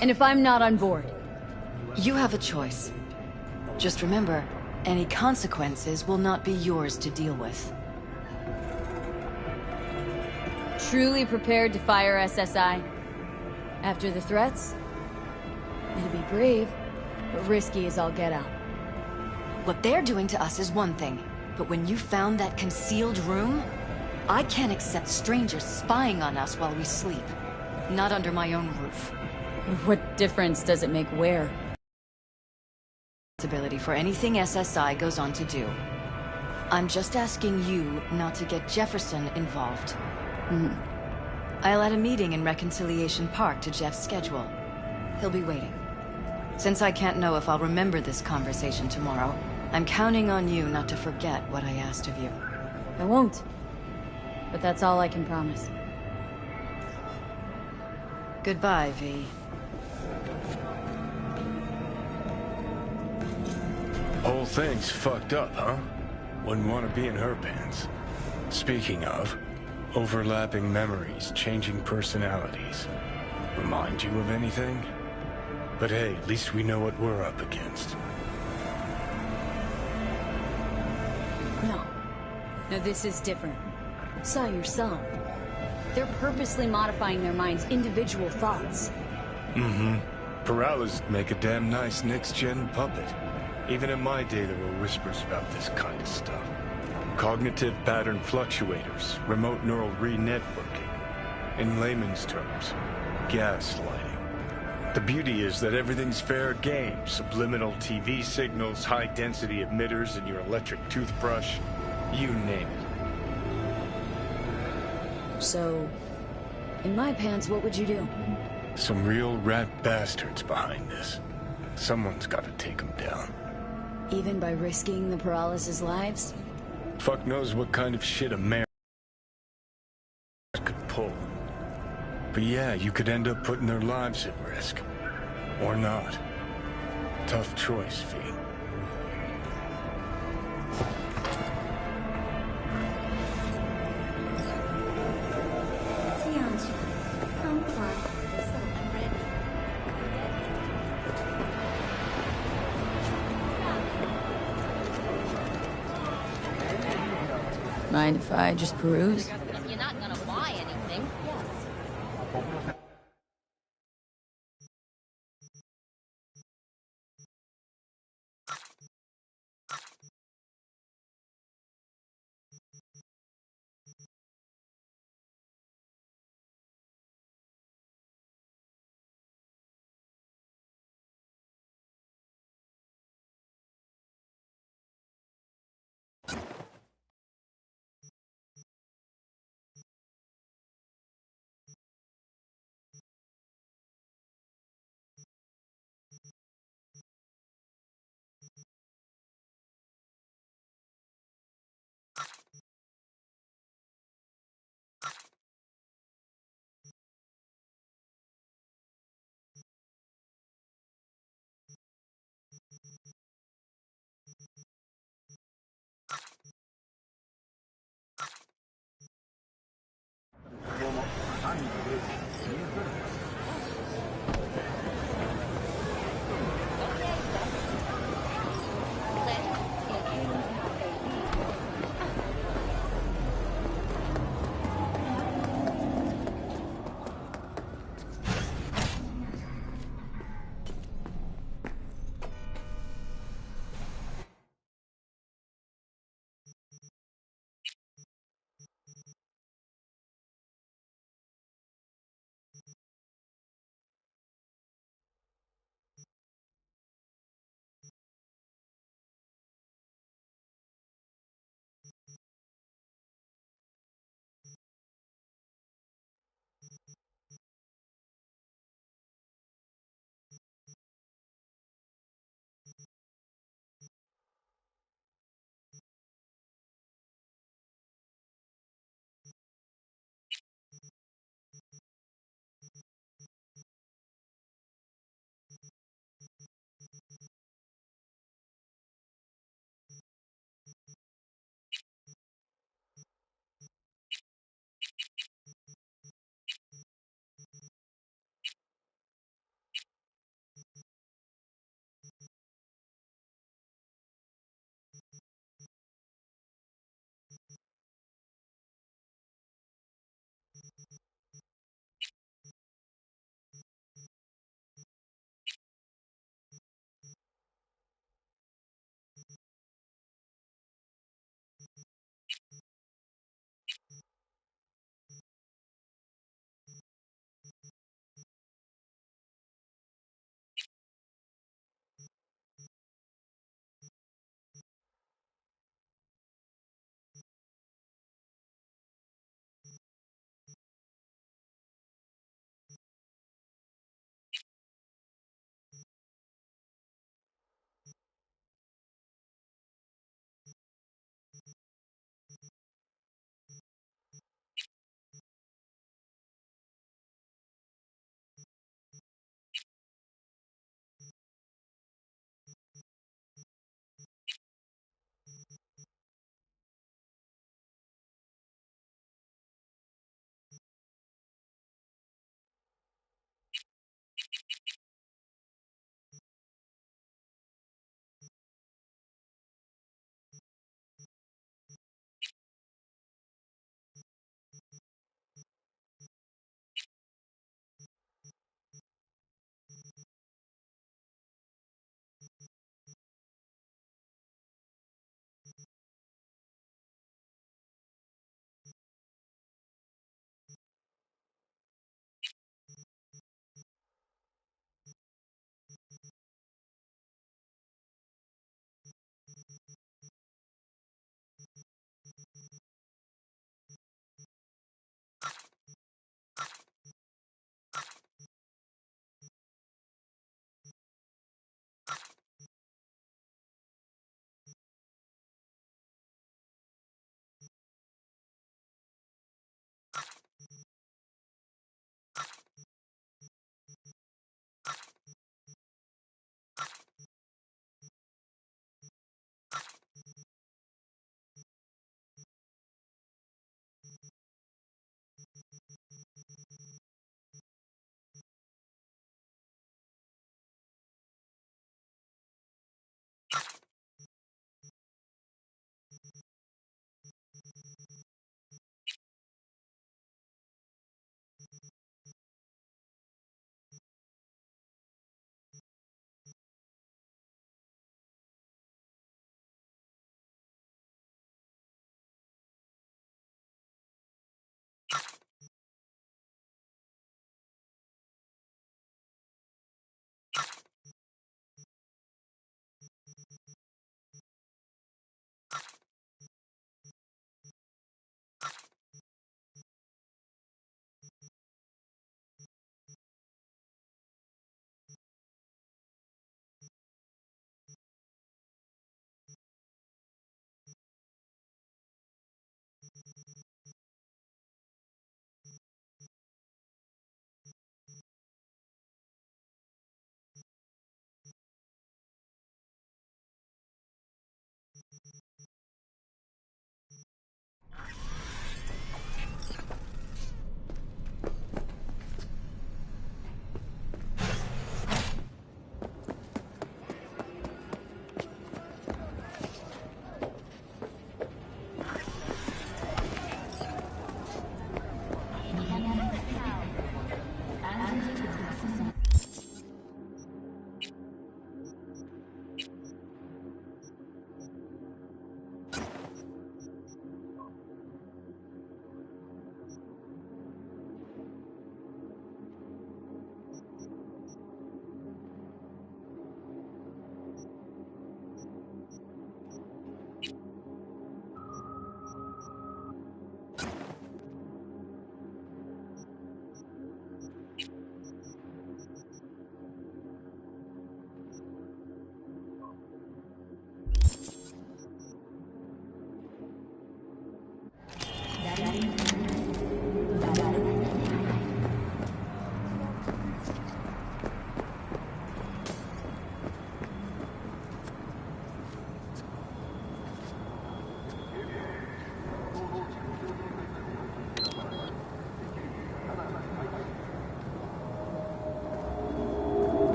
And if I'm not on board? You have a choice. Just remember, any consequences will not be yours to deal with. Truly prepared to fire SSI? After the threats? It'll be brave, but risky as all get out. What they're doing to us is one thing, but when you found that concealed room, I can't accept strangers spying on us while we sleep. Not under my own roof. What difference does it make where? Responsibility for anything SSI goes on to do. I'm just asking you not to get Jefferson involved. I'll add a meeting in Reconciliation Park to Jeff's schedule. He'll be waiting. Since I can't know if I'll remember this conversation tomorrow, I'm counting on you not to forget what I asked of you. I won't. But that's all I can promise. Goodbye, V. Whole thing's fucked up, huh? Wouldn't want to be in her pants. Speaking of, overlapping memories, changing personalities. Remind you of anything? But hey, at least we know what we're up against. No. No, this is different. Saw yourself. They're purposely modifying their minds' individual thoughts. Paralysis make a damn nice next-gen puppet. Even in my day, there were whispers about this kind of stuff. Cognitive pattern fluctuators, remote neural re-networking. In layman's terms, gaslighting. The beauty is that everything's fair game. Subliminal TV signals, high-density emitters in your electric toothbrush. You name it. So, in my pants, what would you do? Some real rat bastards behind this. Someone's got to take them down. Even by risking the paralysis lives? Fuck knows what kind of shit a mayor could pull. But yeah, you could end up putting their lives at risk. Or not. Tough choice, V. Mind if I just peruse? If you're not gonna buy anything, yes.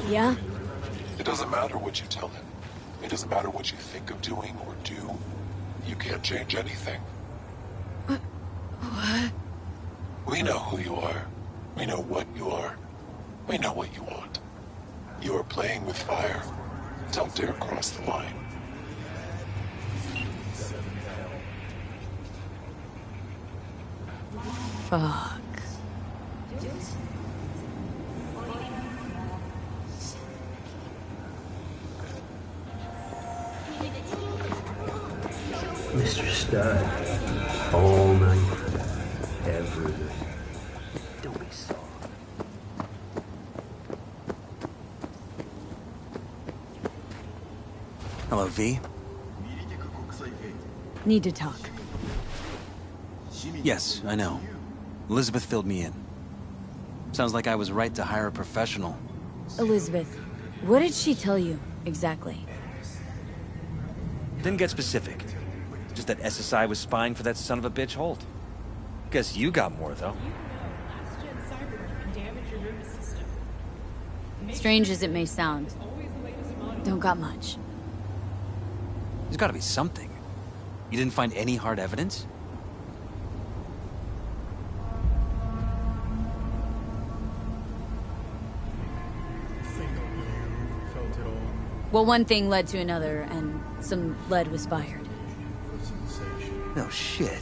Yeah? It doesn't matter what you tell him. It doesn't matter what you think of doing or do. You can't change anything. What? We know who you are. We know what you are. We know what you want. You are playing with fire. Don't dare cross the line. Fuck. Mr. Stud. All night. Every night. Don't be soft. Hello, V. Need to talk. Yes, I know. Elizabeth filled me in. Sounds like I was right to hire a professional. Elizabeth, what did she tell you, exactly? Didn't get specific. Just that SSI was spying for that son of a bitch Holt. Guess you got more, though. Last-gen CyberPunk can damage your nervous system. Strange as it may sound, Always the latest model. don't got much. There's gotta be something. You didn't find any hard evidence? Well, one thing led to another, and some lead was fired. No shit.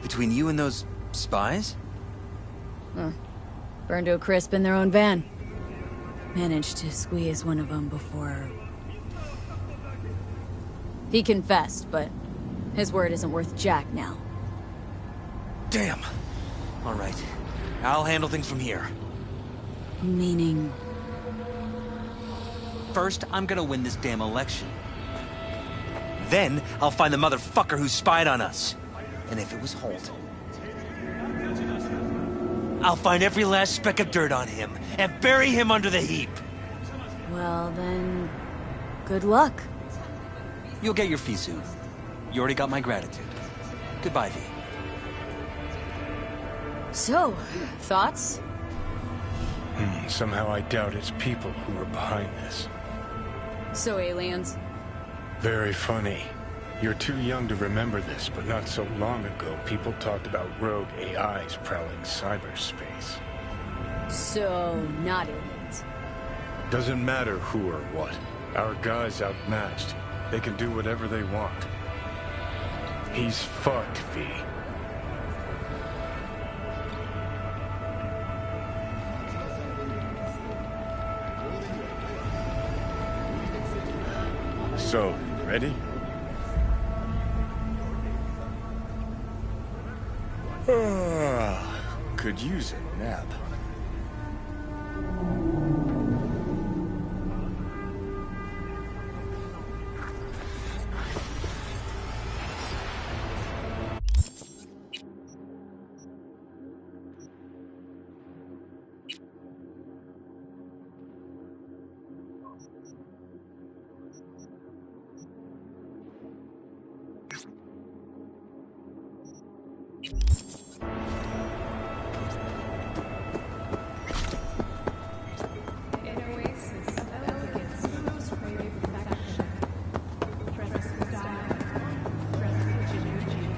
Between you and those spies? Burned to a crisp in their own van. Managed to squeeze one of them before... He confessed, but his word isn't worth jack now. Damn. All right. I'll handle things from here. Meaning... First, I'm gonna win this damn election. Then, I'll find the motherfucker who spied on us. And if it was Holt, I'll find every last speck of dirt on him and bury him under the heap. Well, then... good luck. You'll get your fee soon. You already got my gratitude. Goodbye, V. So, thoughts? Somehow I doubt it's people who are behind this. So aliens? Very funny. You're too young to remember this, but not so long ago, people talked about rogue AIs prowling cyberspace. So, not aliens. Doesn't matter who or what. Our guy's outmatched. They can do whatever they want. He's fucked, V. So, ready? Could use a nap. An oasis of elegance, most crave perfection. Dress for style, dress for energy.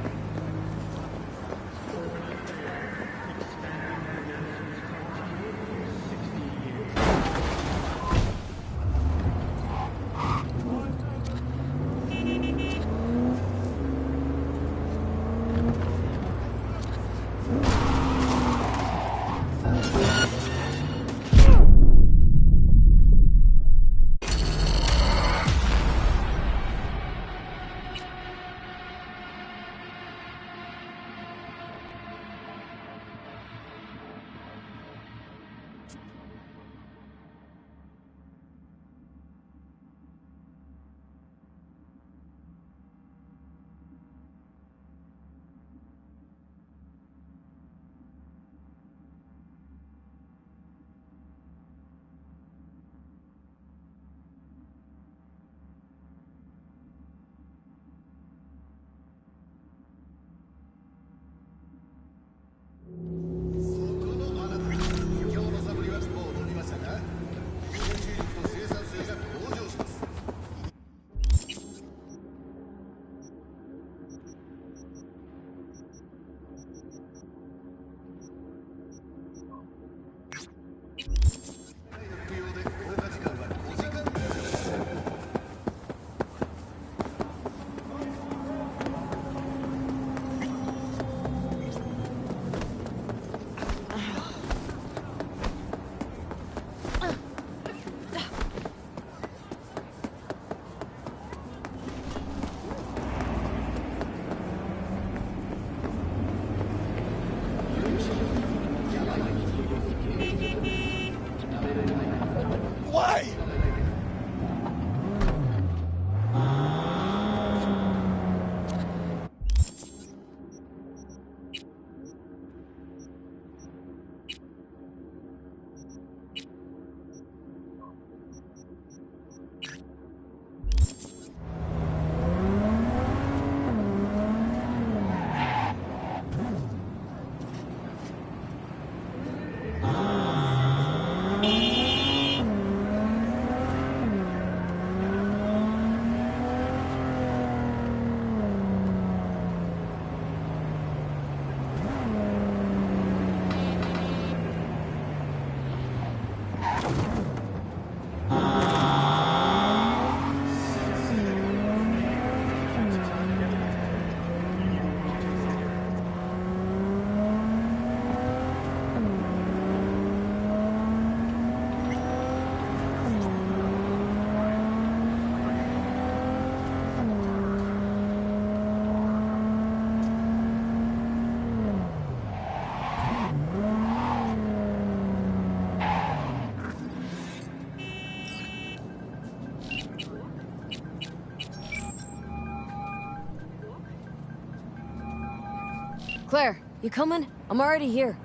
Claire, you coming? I'm already here.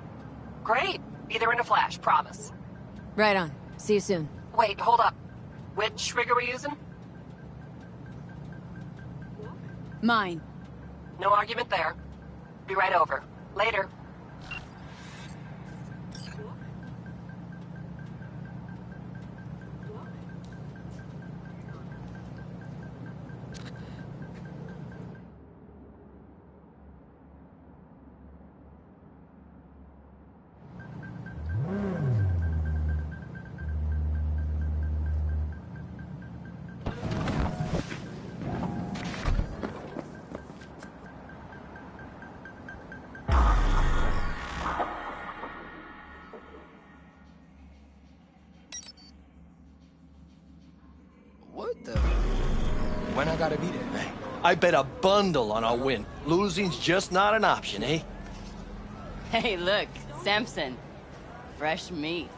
Great. Be there in a flash, promise. Right on. See you soon. Wait, hold up. Which rig are we using? Mine. No argument there. Be right over. Later. What the? When I gotta be there? I bet a bundle on a win. Losing's just not an option, eh? Hey, look, Samson. Fresh meat.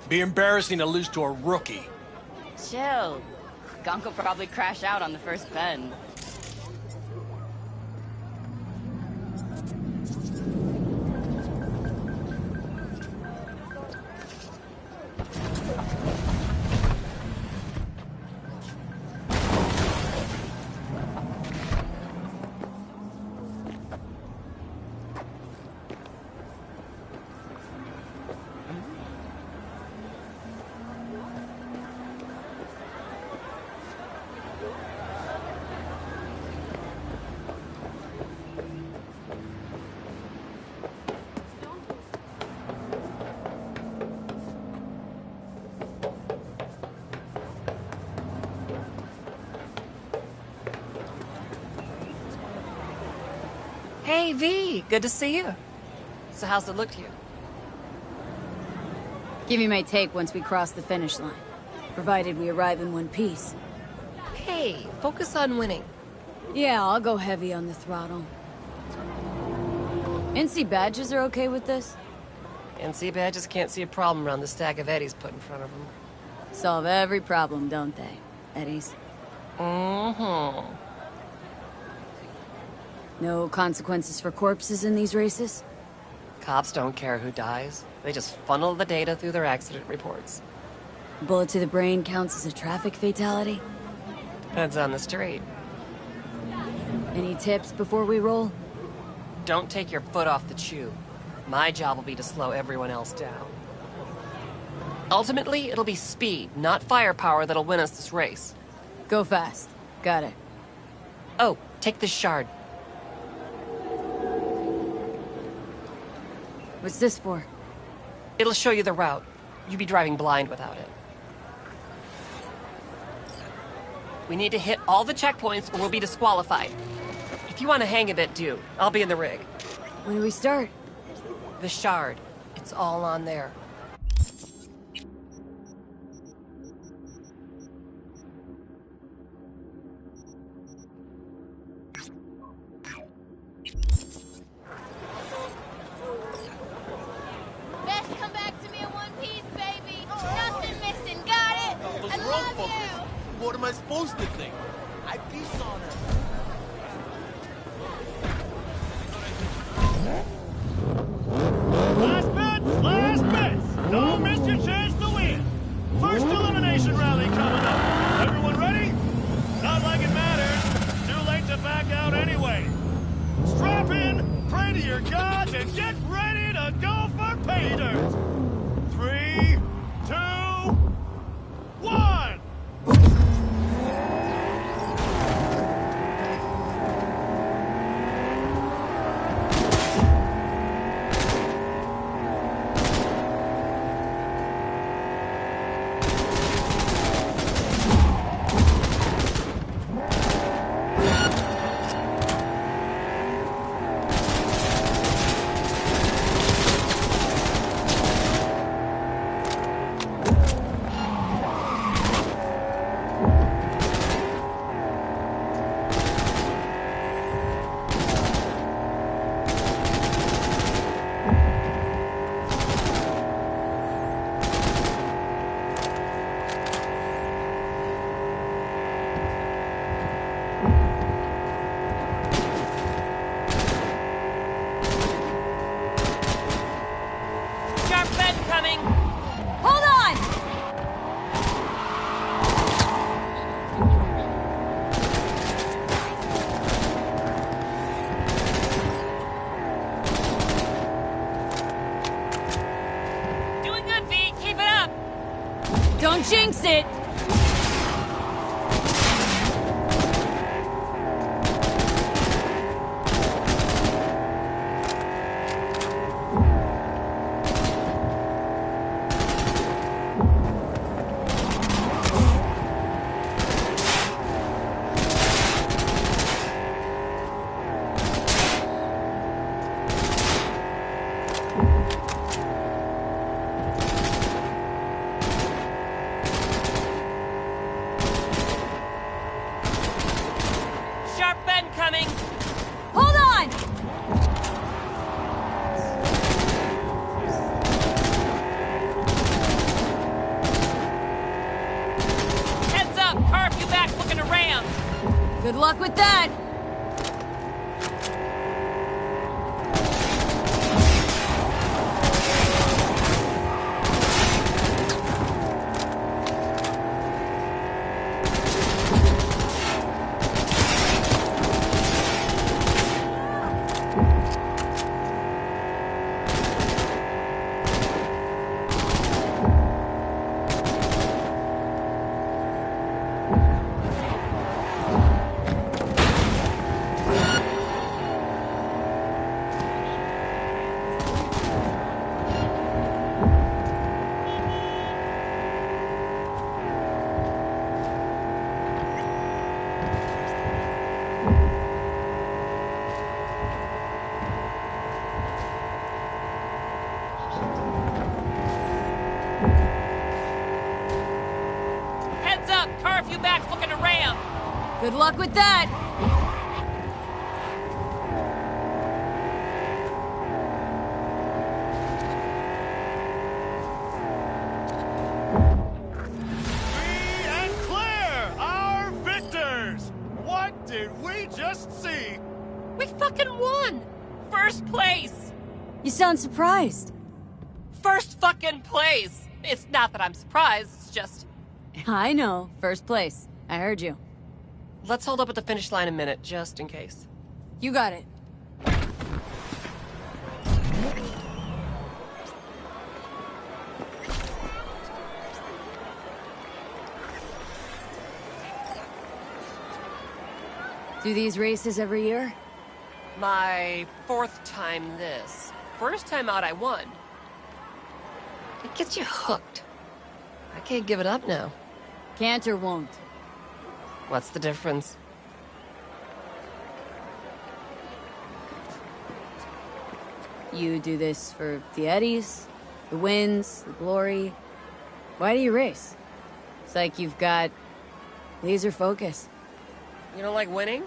Be embarrassing to lose to a rookie. Chill. Gunk will probably crash out on the first bend. Hey, V. Good to see you. So how's it look to you? Give me my take once we cross the finish line. Provided we arrive in one piece. Hey, focus on winning. Yeah, I'll go heavy on the throttle. NC badges are okay with this? NC badges can't see a problem around the stack of eddies put in front of them. Solve every problem, don't they? Eddies. Mm-hmm. No consequences for corpses in these races? Cops don't care who dies. They just funnel the data through their accident reports. Bullet to the brain counts as a traffic fatality? Depends on the street. Any tips before we roll? Don't take your foot off the chew. My job will be to slow everyone else down. Ultimately, it'll be speed, not firepower, that'll win us this race. Go fast. Got it. Oh, take this shard. What's this for? It'll show you the route. You'd be driving blind without it. We need to hit all the checkpoints or we'll be disqualified. If you want to hang a bit, do. I'll be in the rig. When do we start? The shard. It's all on there. Best come back to me in one piece, baby. Nothing missing. Got it? I love you. What am I supposed to think? I piece on her. Last bets, last bets. Don't miss your chance to win. First elimination rally coming up. Everyone ready? Not like it matters. Too late to back out anyway. Strap in, pray to your gods, and get ready to go for pay dirt. 3, 2, 1. jinx it! Sharp bend coming! Hold on! Heads up! Car a few back looking to ram! Good luck with that! Heads up! Car a few back looking to ram! Good luck with that! Free and clear! Our victors! What did we just see? We fucking won! First place! You sound surprised. First fucking place! It's not that I'm surprised, it's just... I know. First place. I heard you. Let's hold up at the finish line a minute, just in case. You got it. Do these races every year? My 4th time this. First time out, I won. It gets you hooked. I can't give it up now. Can't or won't? What's the difference? You do this for the eddies, the wins, the glory. Why do you race? It's like you've got laser focus. You don't like winning?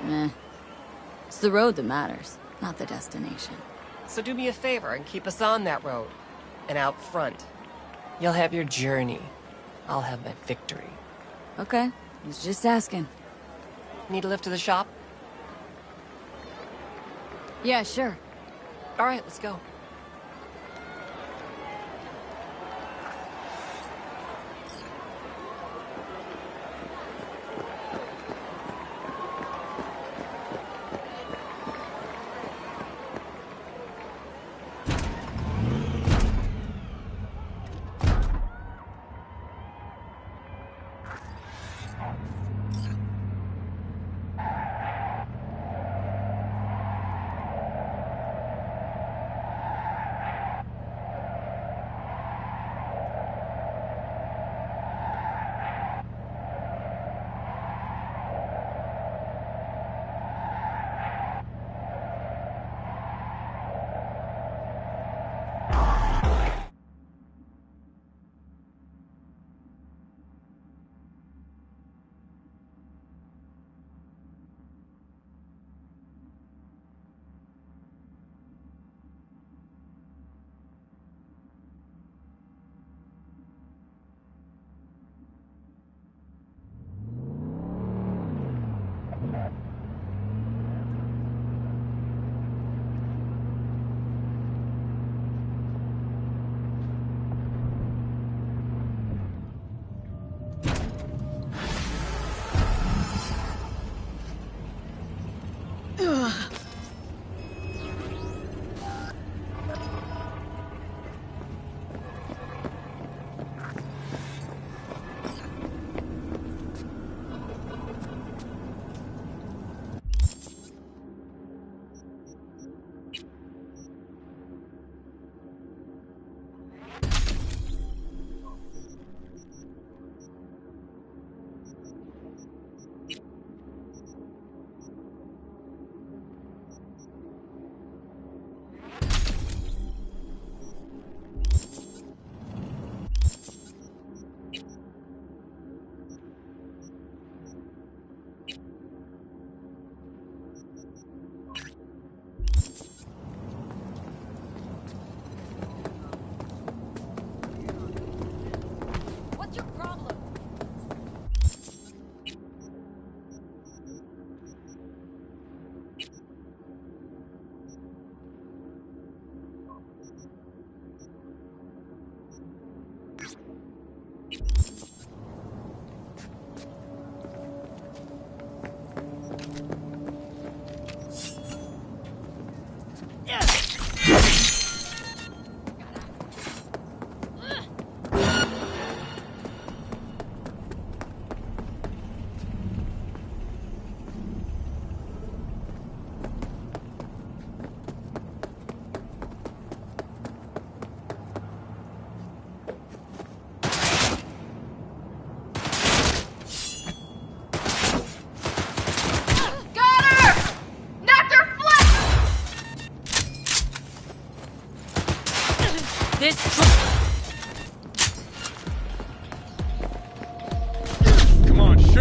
Meh. It's the road that matters, not the destination. So do me a favor and keep us on that road. And out front. You'll have your journey. I'll have my victory. Okay, I was just asking. Need a lift to the shop? Yeah, sure. All right, let's go.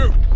Shoot!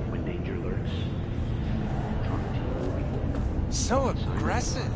When danger lurks, So aggressive.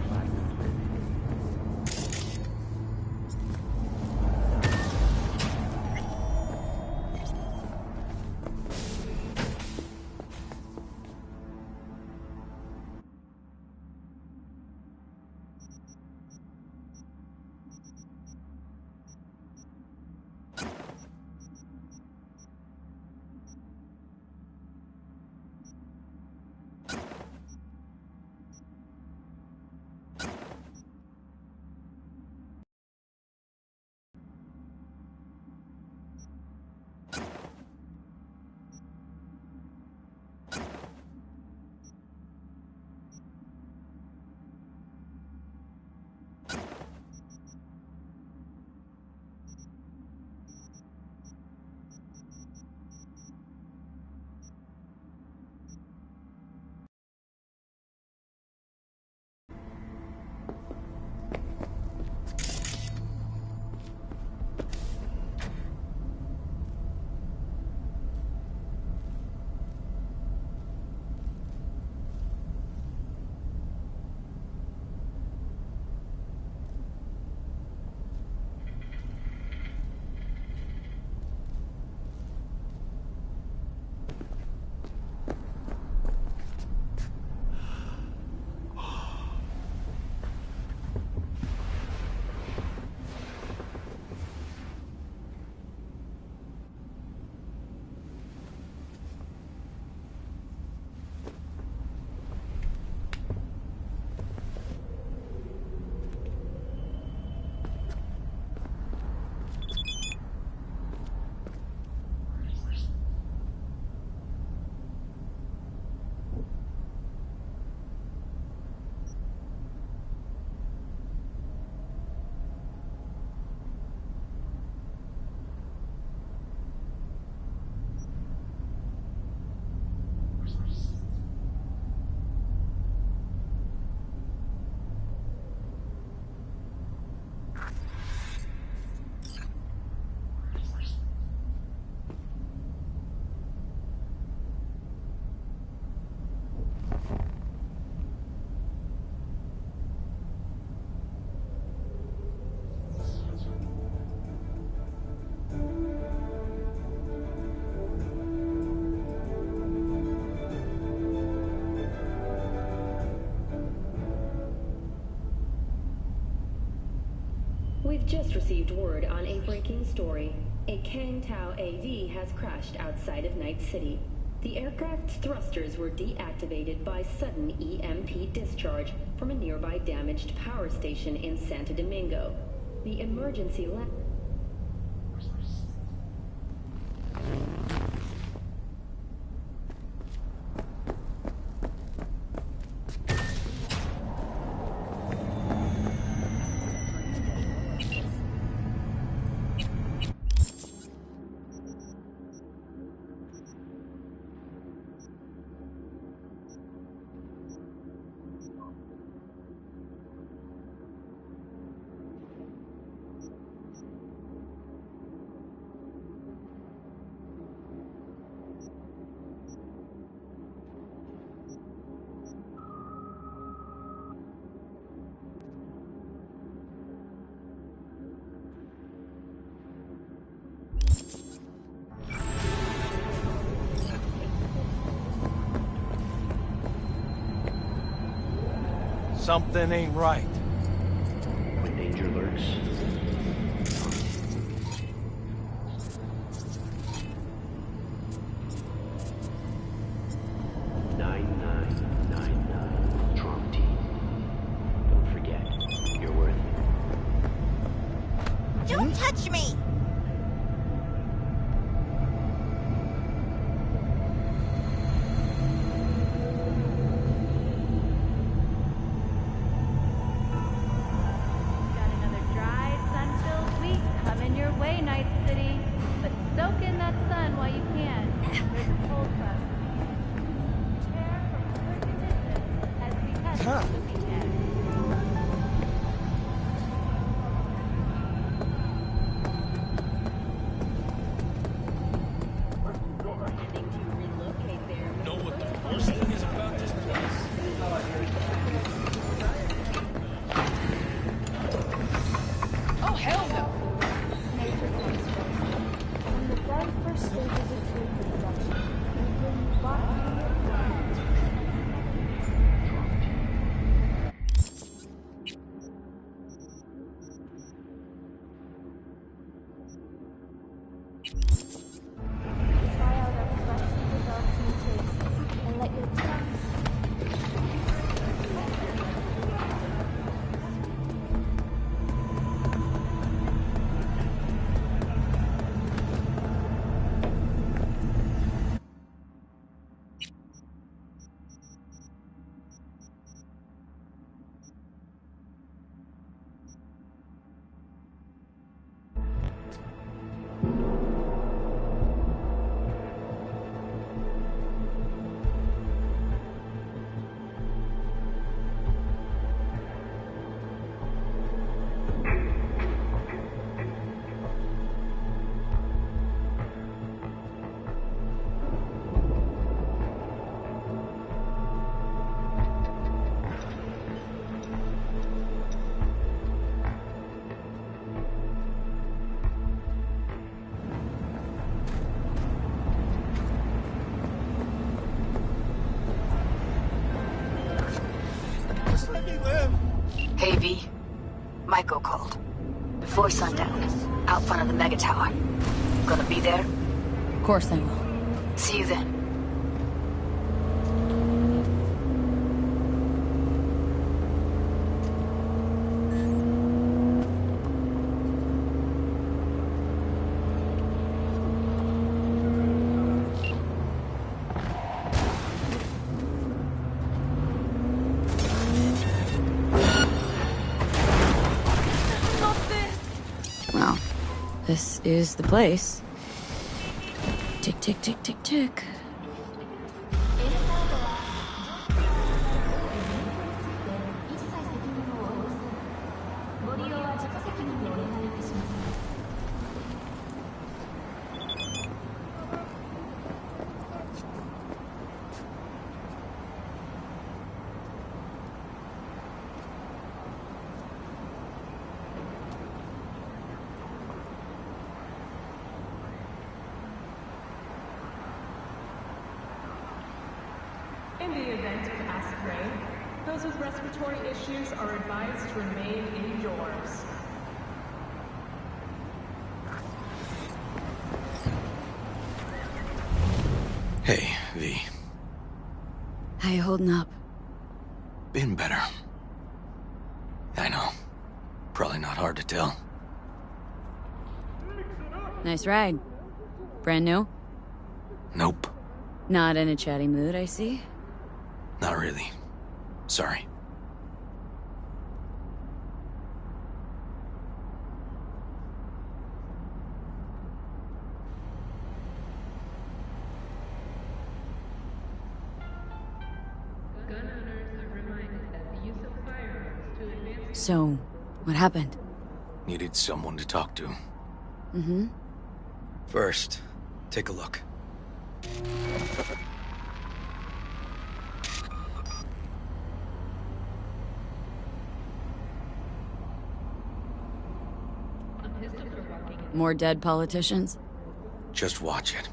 just received word on a breaking story. A Kang Tao AV has crashed outside of Night City. The aircraft's thrusters were deactivated by sudden EMP discharge from a nearby damaged power station in Santo Domingo. The emergency Something ain't right. When danger lurks, Trump team. Don't forget, you're worth it. Don't touch me! Hey, V. Michael called. Before sundown, out front of the Mega Tower. Gonna be there? Of course I will. See you then. Well, this is the place. Tick, tick, tick, tick, tick. In the event of acid rain, those with respiratory issues are advised to remain indoors. Hey, V. How you holding up? Been better. I know. Probably not hard to tell. Nice ride. Brand new? Nope. Not in a chatty mood, I see. Not really. Sorry. So, what happened? Needed someone to talk to. Mm-hmm. First, take a look. More dead politicians? Just watch it.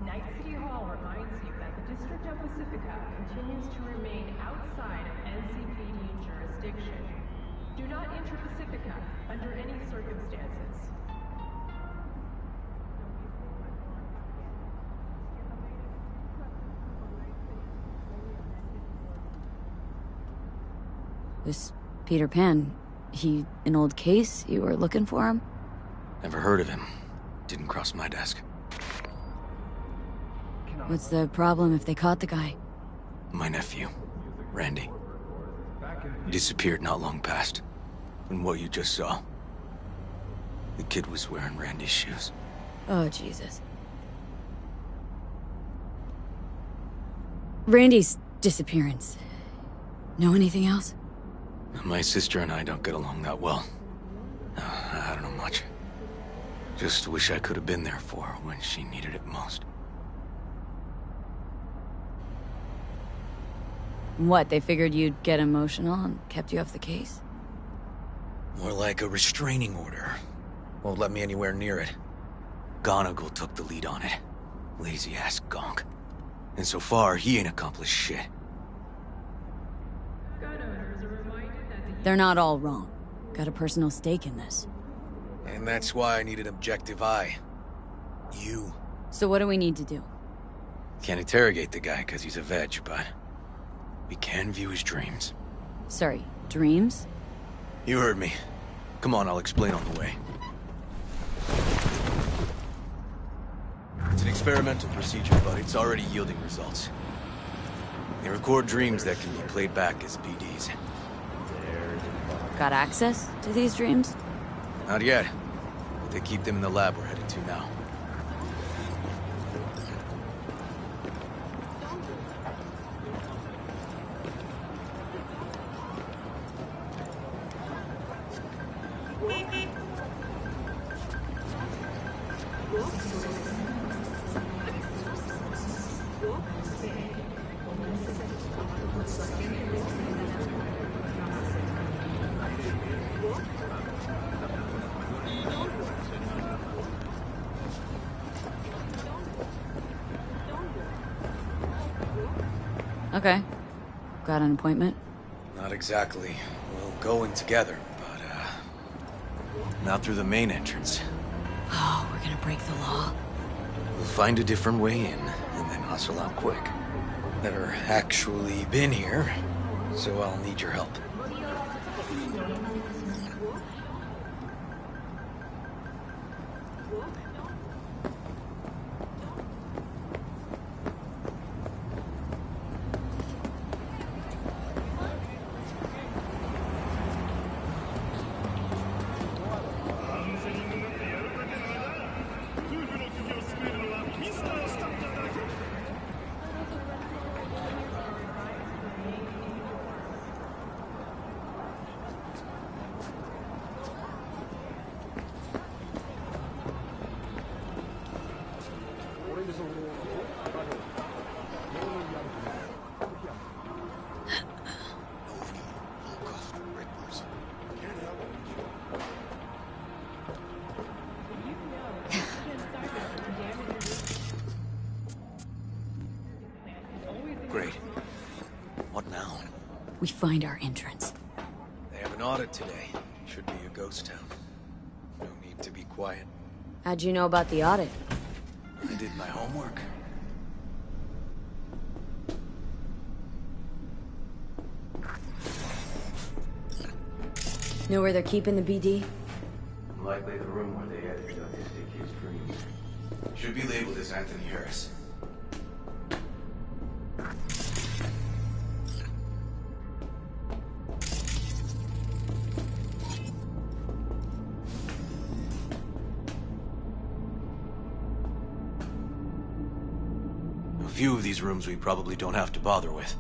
Night City Hall reminds you that the District of Pacifica continues to remain outside of NCPD jurisdiction. Do not enter Pacifica under any circumstances. This Peter Pan, he an old case? You were looking for him? Never heard of him. Didn't cross my desk. What's the problem if they caught the guy? My nephew, Randy. He disappeared not long past. And what you just saw. The kid was wearing Randy's shoes. Oh, Jesus. Randy's disappearance. Know anything else? My sister and I don't get along that well. I don't know much. Just wish I could have been there for her when she needed it most. What, they figured you'd get emotional and kept you off the case? More like a restraining order. Won't let me anywhere near it. Gonagle took the lead on it. Lazy-ass gonk. And so far, he ain't accomplished shit. They're not all wrong. Got a personal stake in this. And that's why I need an objective eye. You. So what do we need to do? Can't interrogate the guy because he's a veg, but we can view his dreams. Sorry, dreams? You heard me. Come on, I'll explain on the way. It's an experimental procedure, but it's already yielding results. They record dreams that can be played back as PDs. Got access to these dreams? Not yet, but they keep them in the lab we're headed to now. Okay. Got an appointment? Not exactly. We'll go in together, but, not through the main entrance. Oh, we're gonna break the law? We'll find a different way in, and then hustle out quick. Never actually been here, so I'll need your help. Great. What now? We find our entrance. They have an audit today. Should be a ghost town. No need to be quiet. How'd you know about the audit? I did my homework. Know where they're keeping the BD? Likely the room where they edited autistic his dreams. Should be labeled as Anthony Harris. A few of these rooms we probably don't have to bother with.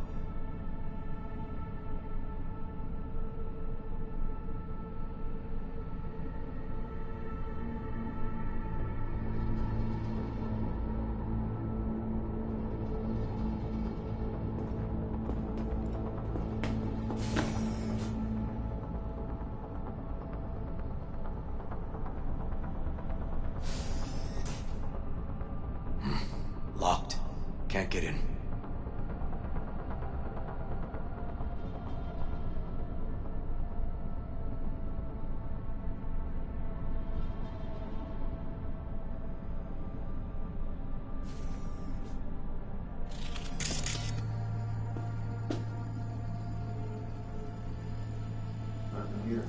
Locked. Can't get in. Nothing here.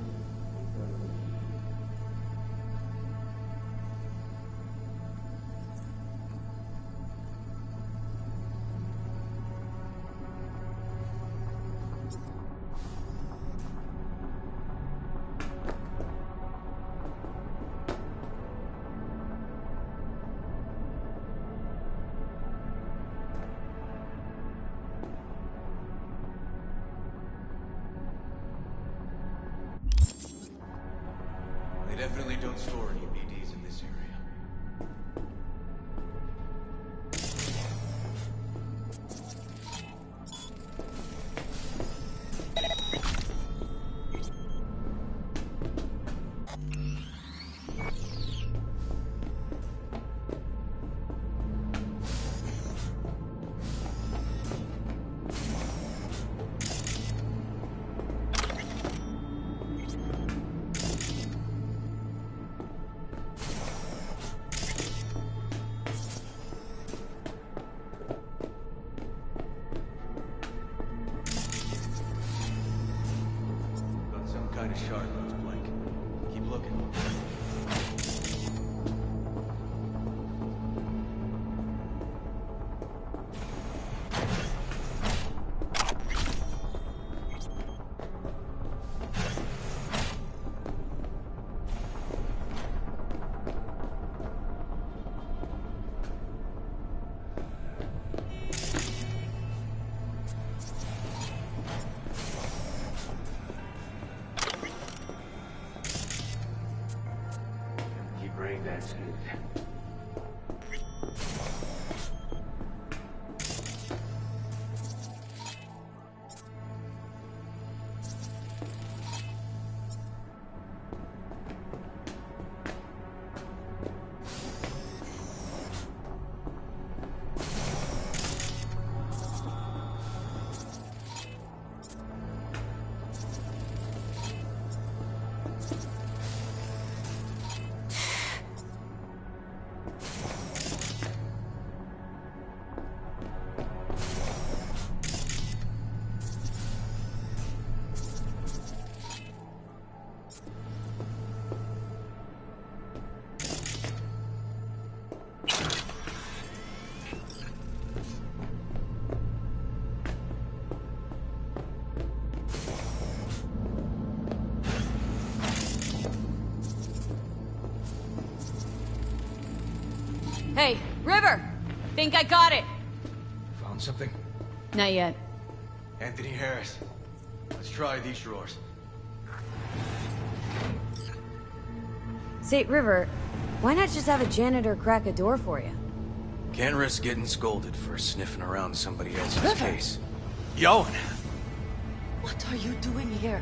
They definitely don't store any BDs in this area. Got some kind of shard that was blank. Keep looking. Keep brain dancing. Hey, River! Think I got it! Found something? Not yet. Anthony Harris. Let's try these drawers. Say, River, why not just have a janitor crack a door for you? Can't risk getting scolded for sniffing around somebody else's River. case. Yoan! What are you doing here?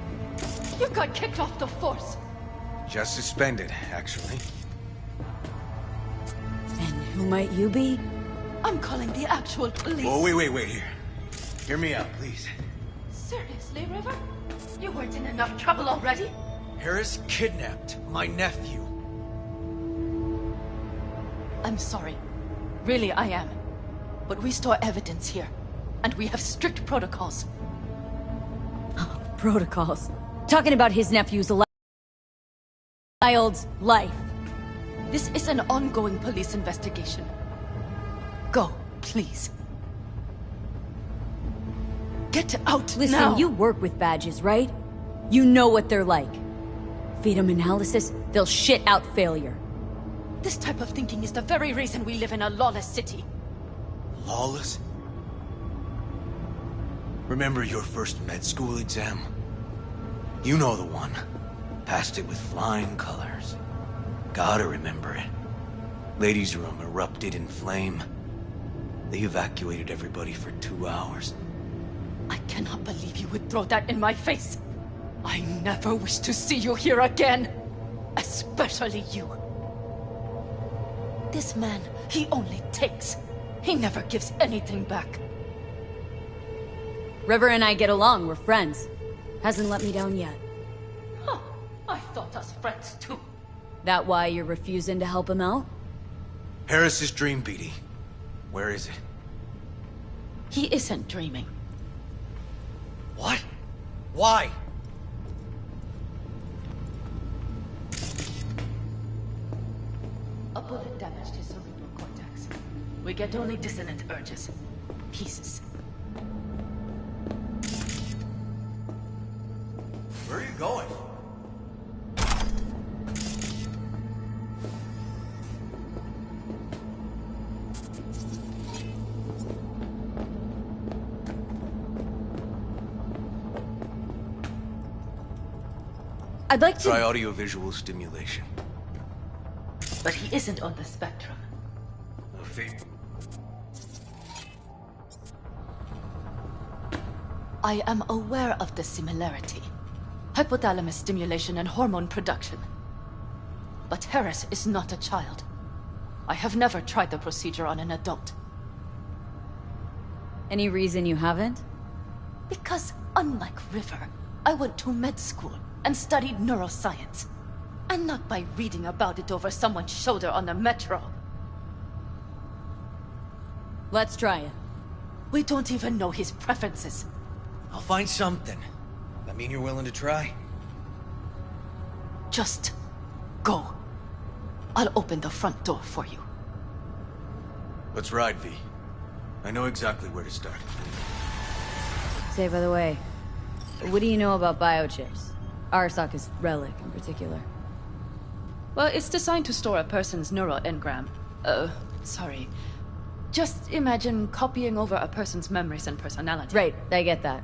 You got kicked off the force. Just suspended, actually. And who might you be? I'm calling the actual police. Oh, wait here. Hear me out, please. Seriously, River? You weren't in enough trouble already? Harris kidnapped my nephew. I'm sorry. Really, I am. But we store evidence here. And we have strict protocols. Protocols. Talking about his nephew's child's life. This is an ongoing police investigation. Go, please. Get out Listen, now. you work with badges, right? You know what they're like. Feed them analysis, they'll shit out failure. This type of thinking is the very reason we live in a lawless city. Lawless? Remember your first med school exam? You know the one. Passed it with flying colors. Gotta remember it. Ladies' room erupted in flame. They evacuated everybody for 2 hours. I cannot believe you would throw that in my face. I never wish to see you here again. Especially you. This man, he only takes. He never gives anything back. River and I get along, we're friends. Hasn't let me down yet. Huh. I thought us friends too. That why you're refusing to help him out? Harris's dream, BD. Where is it? He isn't dreaming. What? Why? A bullet damaged his cerebral cortex. We get only dissonant urges. Pieces. Where are you going? I'd like to... Try audiovisual stimulation. But he isn't on the spectrum. I am aware of the similarity. Hypothalamus stimulation and hormone production. But Harris is not a child. I have never tried the procedure on an adult. Any reason you haven't? Because, unlike River, I went to med school and studied neuroscience. And not by reading about it over someone's shoulder on the metro. Let's try it. We don't even know his preferences. I'll find something. That mean you're willing to try? Just go. I'll open the front door for you. Let's ride, V. I know exactly where to start. Say, by the way, what do you know about biochips? Arasaka's relic in particular. Well, it's designed to store a person's neural engram. Sorry. Just imagine copying over a person's memories and personality. Right, I get that.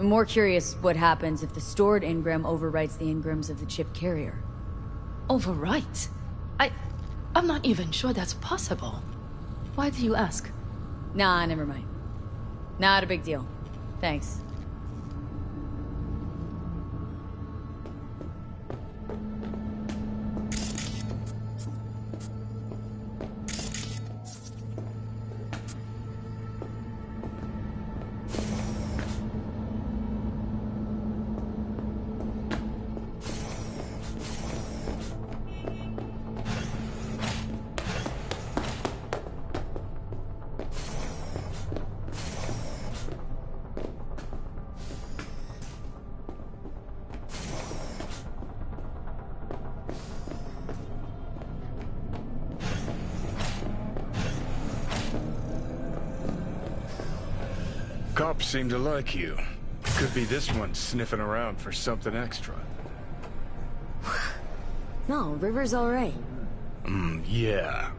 I'm more curious what happens if the stored engram overwrites the engrams of the chip carrier. Overwrite? I'm not even sure that's possible. Why do you ask? Nah, never mind. Not a big deal. Thanks. Cops seem to like you. Could be this one sniffing around for something extra. No, River's alright. Yeah.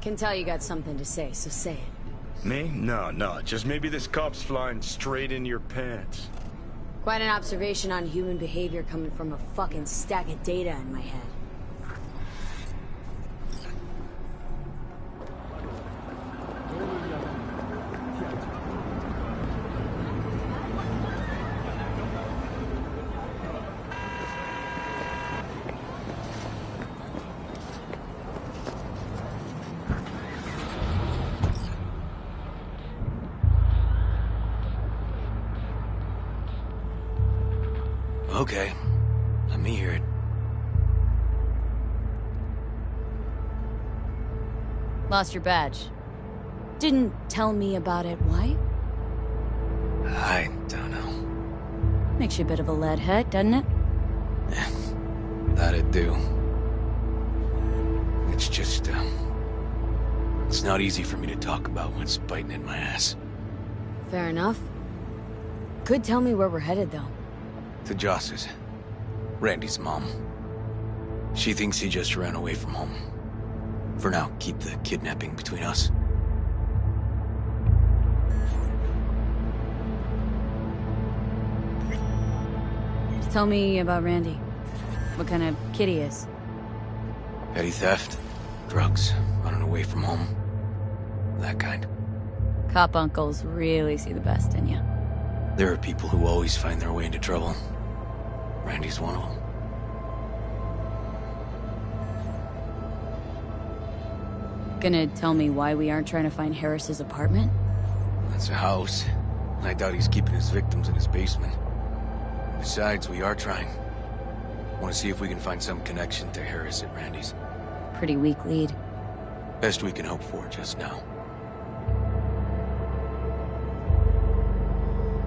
Can tell you got something to say, so say it. Me? No. Just maybe this cop's flying straight in your pants. Quite an observation on human behavior coming from a fucking stack of data in my head. Okay. Let me hear it. Lost your badge. Didn't tell me about it. Why? I don't know. Makes you a bit of a lead head, doesn't it? That'd do. It's just, it's not easy for me to talk about what's biting in my ass. Fair enough. Could tell me where we're headed, though. To Joss's. Randy's mom. She thinks he just ran away from home. For now, keep the kidnapping between us. Tell me about Randy. What kind of kid he is. Petty theft, drugs, running away from home. That kind. Cop uncles really see the best in you. There are people who always find their way into trouble. Randy's one of them. Gonna tell me why we aren't trying to find Harris's apartment? That's a house. I doubt he's keeping his victims in his basement. Besides, we are trying. Want to see if we can find some connection to Harris at Randy's. Pretty weak lead. Best we can hope for just now.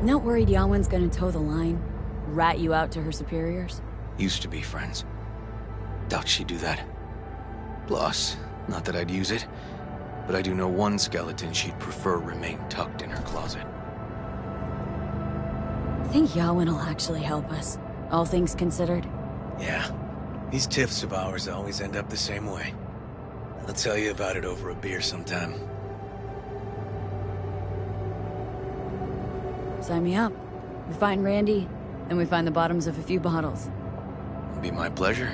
Not worried Yawen's gonna toe the line? Rat you out to her superiors? Used to be friends. Doubt she'd do that. Plus, not that I'd use it, but I do know one skeleton she'd prefer remain tucked in her closet. I think Yawen will actually help us, all things considered. Yeah. These tiffs of ours always end up the same way. I'll tell you about it over a beer sometime. Sign me up. We find Randy, then we find the bottoms of a few bottles. It'll be my pleasure.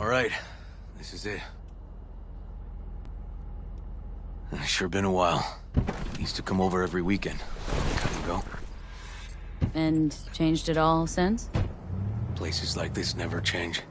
All right, this is it. It's sure been a while. He used to come over every weekend. Come and go. And changed it all since? Places like this never change.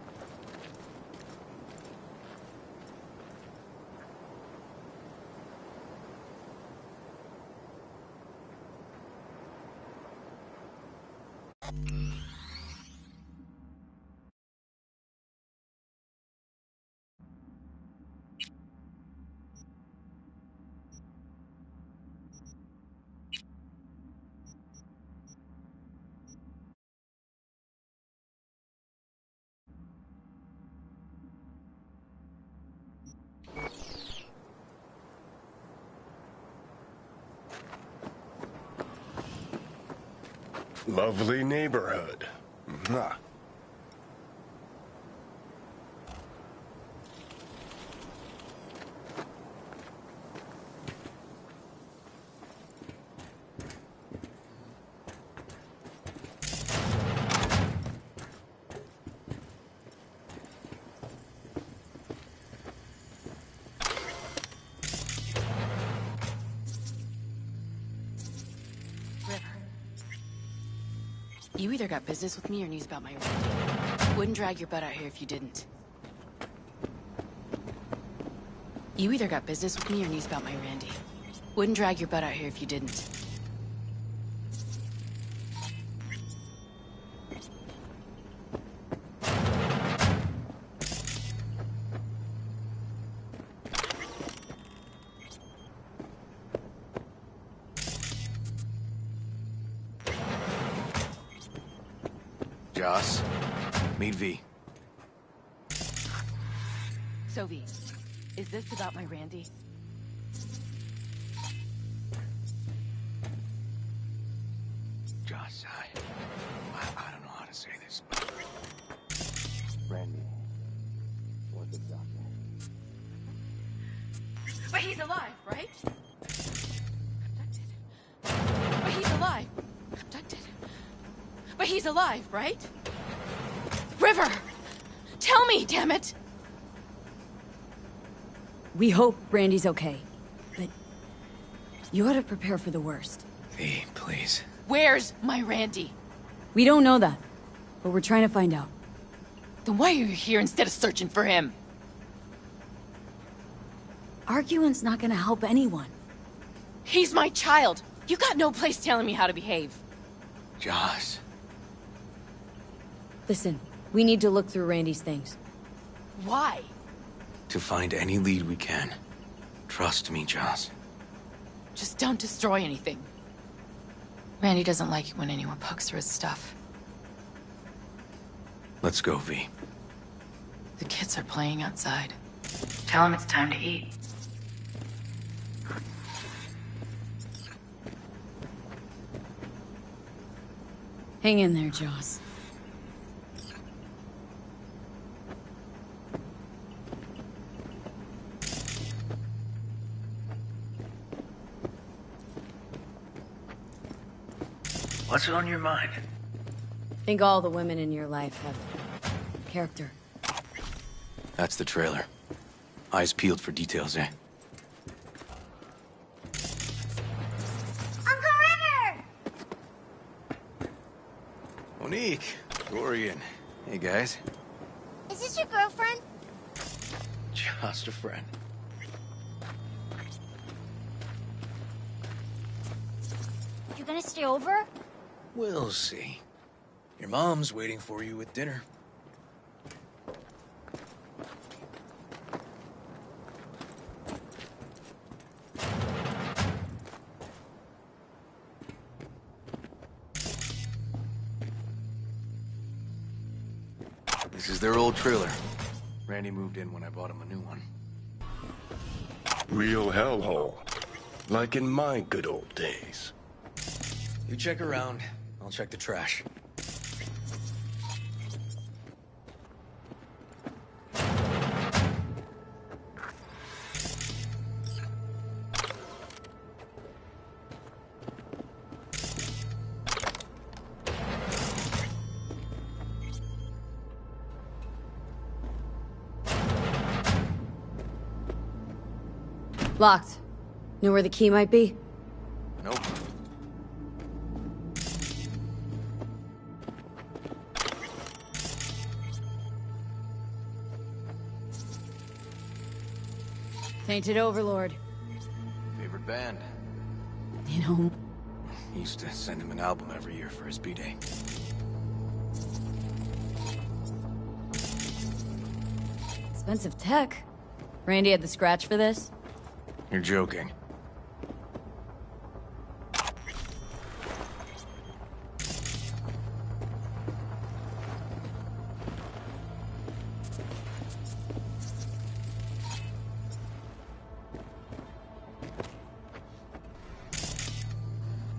Lovely neighborhood. Mwah. You either got business with me or news about my Randy. Wouldn't drag your butt out here if you didn't. You either got business with me or news about my Randy. Wouldn't drag your butt out here if you didn't. Joss, meet V. So V, is this about my Randy? Joss, I don't know how to say this, but... Randy was adopted. But he's alive, right? Abducted. But he's alive. Abducted. But he's alive, right? River! Tell me, damn it! We hope Randy's okay, but you ought to prepare for the worst. V, please. Where's my Randy? We don't know that, but we're trying to find out. Then why are you here instead of searching for him? Arguing's not gonna help anyone. He's my child. You got no place telling me how to behave. Joss. Listen, we need to look through Randy's things. Why? To find any lead we can. Trust me, Joss. Just don't destroy anything. Randy doesn't like it when anyone pokes through his stuff. Let's go, V. The kids are playing outside. Tell them it's time to eat. Hang in there, Joss. What's on your mind? I think all the women in your life have character. That's the trailer. Eyes peeled for details, eh? Uncle River! Monique, Dorian. Hey, guys. Is this your girlfriend? Just a friend. You gonna stay over? We'll see. Your mom's waiting for you with dinner. This is their old trailer. Randy moved in when I bought him a new one. Real hellhole. Like in my good old days. You check around. I'll check the trash. Locked. Know where the key might be? Nope. Tainted Overlord. Favorite band? You know... He used to send him an album every year for his B-Day. Expensive tech. Randy had the scratch for this? You're joking.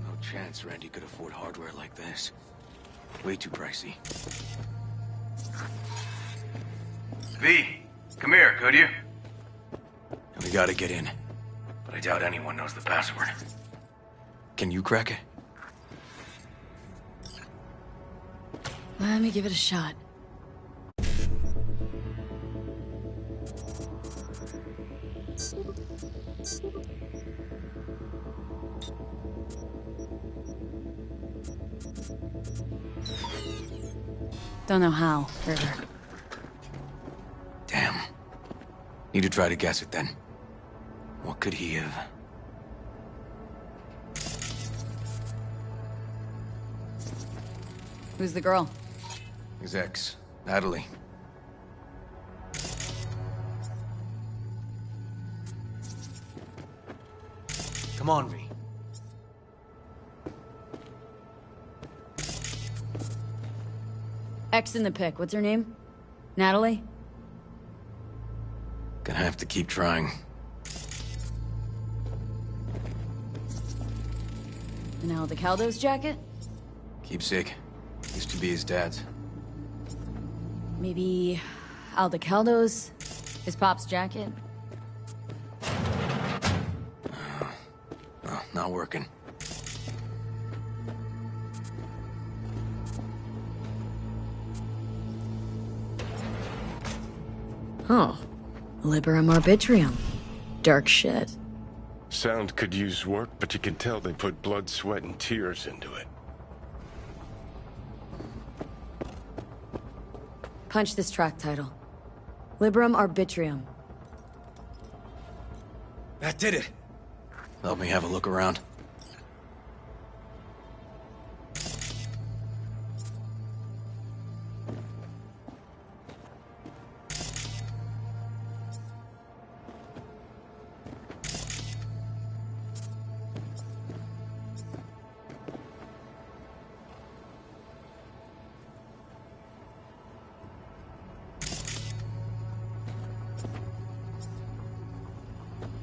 No chance Randy could afford hardware like this. Way too pricey. V, come here, could you? We gotta get in. But I doubt anyone knows the password. Can you crack it? Let me give it a shot. Don't know how, River. Damn. Need to try to guess it then. What could he have... Who's the girl? His ex, Natalie. Come on, V. Ex in the pic. What's her name? Natalie? Gonna have to keep trying. An Aldecaldo's jacket? Keepsake. Used to be his dad's. Maybe... Aldecaldo's? His pop's jacket? Oh, not working. Huh. Liberum Arbitrium. Dark shit. Sound could use work, but you can tell they put blood, sweat, and tears into it. Punch this track title. Liberum Arbitrium. That did it. Let me have a look around.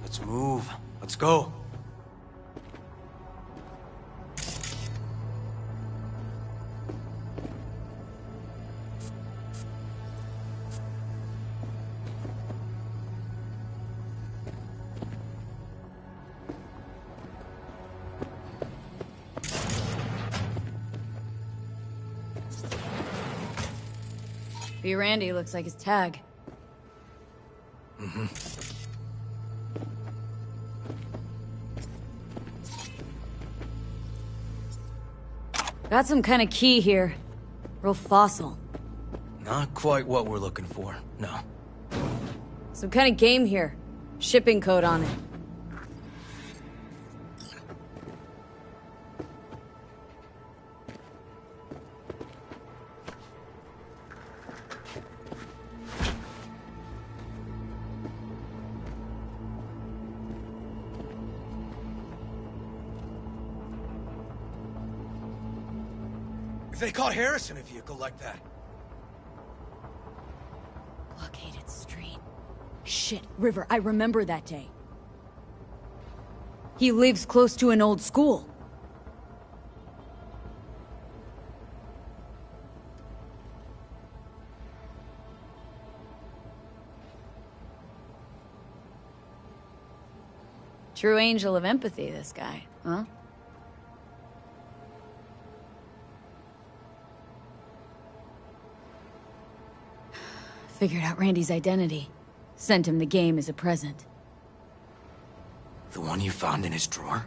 Let's move. Let's go. B. Randy looks like his tag. Mm-hmm. Got some kind of key here. Real fossil. Not quite what we're looking for, no. Some kind of game here. Shipping code on it. If they caught Harris in a vehicle like that. Blockaded street. Shit, River, I remember that day. He lives close to an old school. True angel of empathy, this guy, huh? Figured out Randy's identity. Sent him the game as a present. The one you found in his drawer?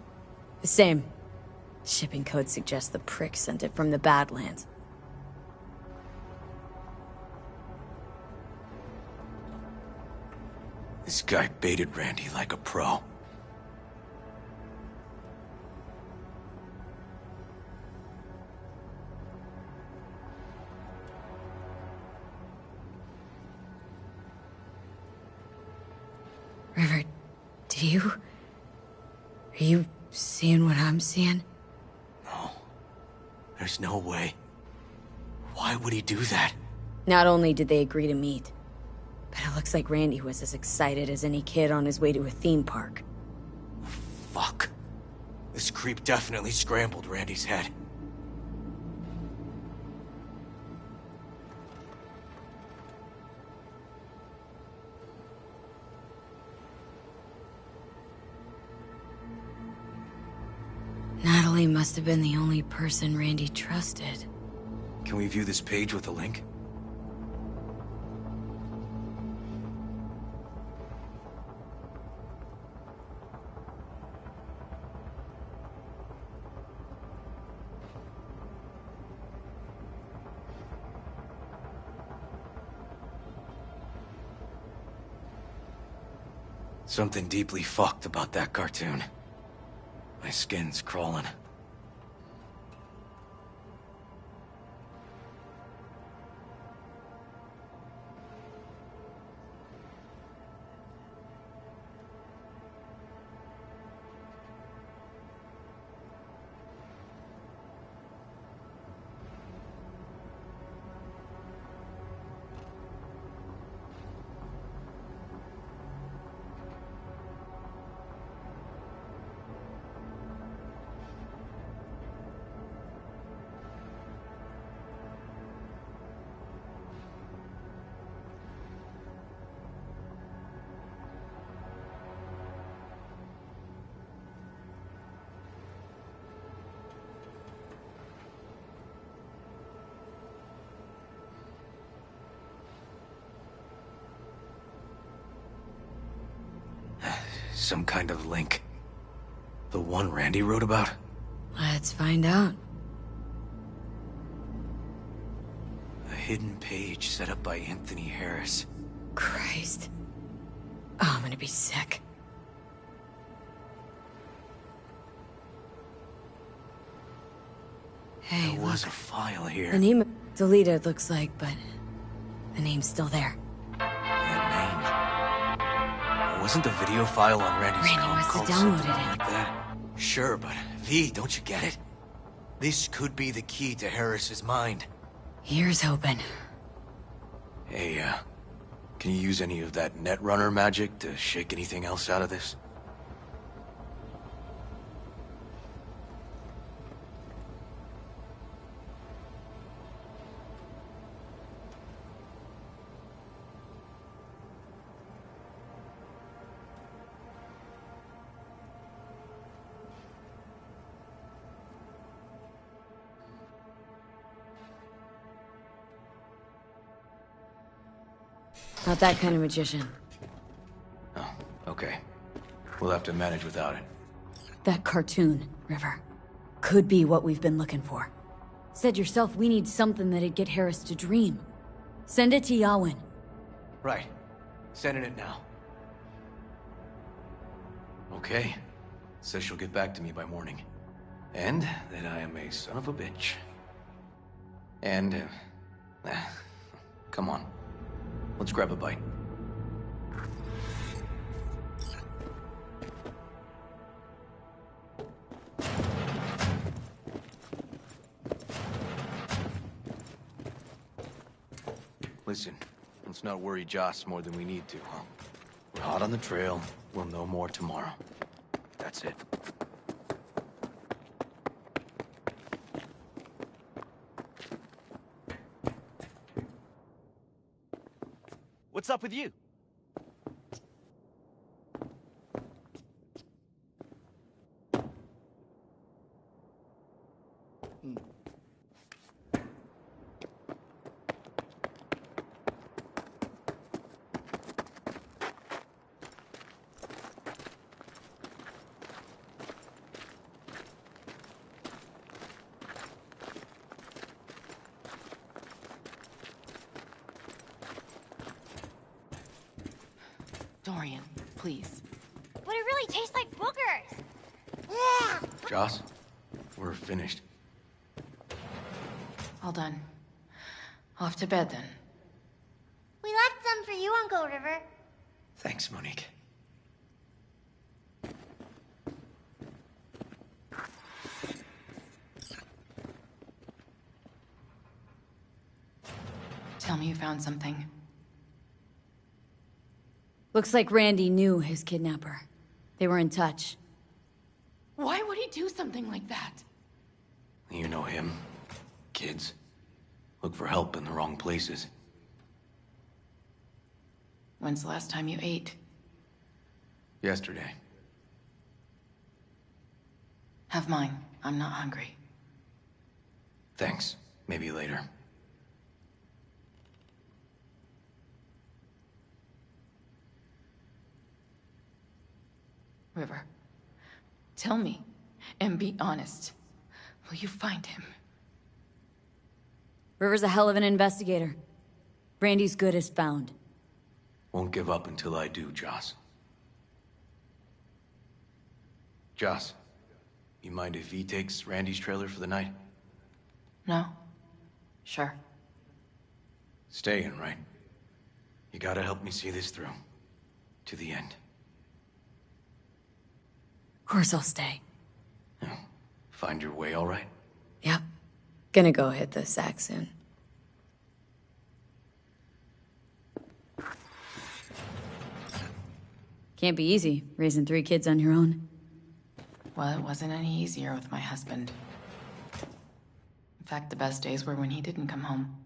The same. Shipping code suggests the prick sent it from the Badlands. This guy baited Randy like a pro. River, are you seeing what I'm seeing? No. There's no way. Why would he do that? Not only did they agree to meet, but it looks like Randy was as excited as any kid on his way to a theme park. Fuck. This creep definitely scrambled Randy's head. Natalie must have been the only person Randy trusted. Can we view this page with a link? Something deeply fucked about that cartoon. My skin's crawling. Some kind of link. The one Randy wrote about? Let's find out. A hidden page set up by Anthony Harris. Christ. Oh, I'm gonna be sick. Hey, there was a file here. The name deleted, looks like, but the name's still there. Wasn't the video file on Randy's Randy comp must have called something downloaded it. like that? Sure, but V, don't you get it? This could be the key to Harris's mind. Here's hoping. Hey, can you use any of that Netrunner magic to shake anything else out of this? Not that kind of magician. Oh, okay. We'll have to manage without it. That cartoon, River, could be what we've been looking for. Said yourself we need something that'd get Harris to dream. Send it to Yawin. Right. Sending it now. Okay. Says she'll get back to me by morning. And that I am a son of a bitch. And, come on. Let's grab a bite. Listen, let's not worry Joss more than we need to, huh? We're hot on the trail. We'll know more tomorrow. That's it. What's up with you? Dorian, please. But it really tastes like boogers. Joss, we're finished. All done. Off to bed, then. We left some for you, Uncle River. Thanks, Monique. Tell me you found something. Looks like Randy knew his kidnapper. They were in touch. Why would he do something like that? You know him. Kids. Look for help in the wrong places. When's the last time you ate? Yesterday. Have mine. I'm not hungry. Thanks. Maybe later. River, tell me, and be honest. Will you find him? River's a hell of an investigator. Randy's good as found. Won't give up until I do, Joss. Joss, you mind if he takes Randy's trailer for the night? No? Sure. Staying, right? You gotta help me see this through. To the end. Of course I'll stay. Find your way all right? Yep. Gonna go hit the sack soon. Can't be easy, raising 3 kids on your own. Well, it wasn't any easier with my husband. In fact, the best days were when he didn't come home.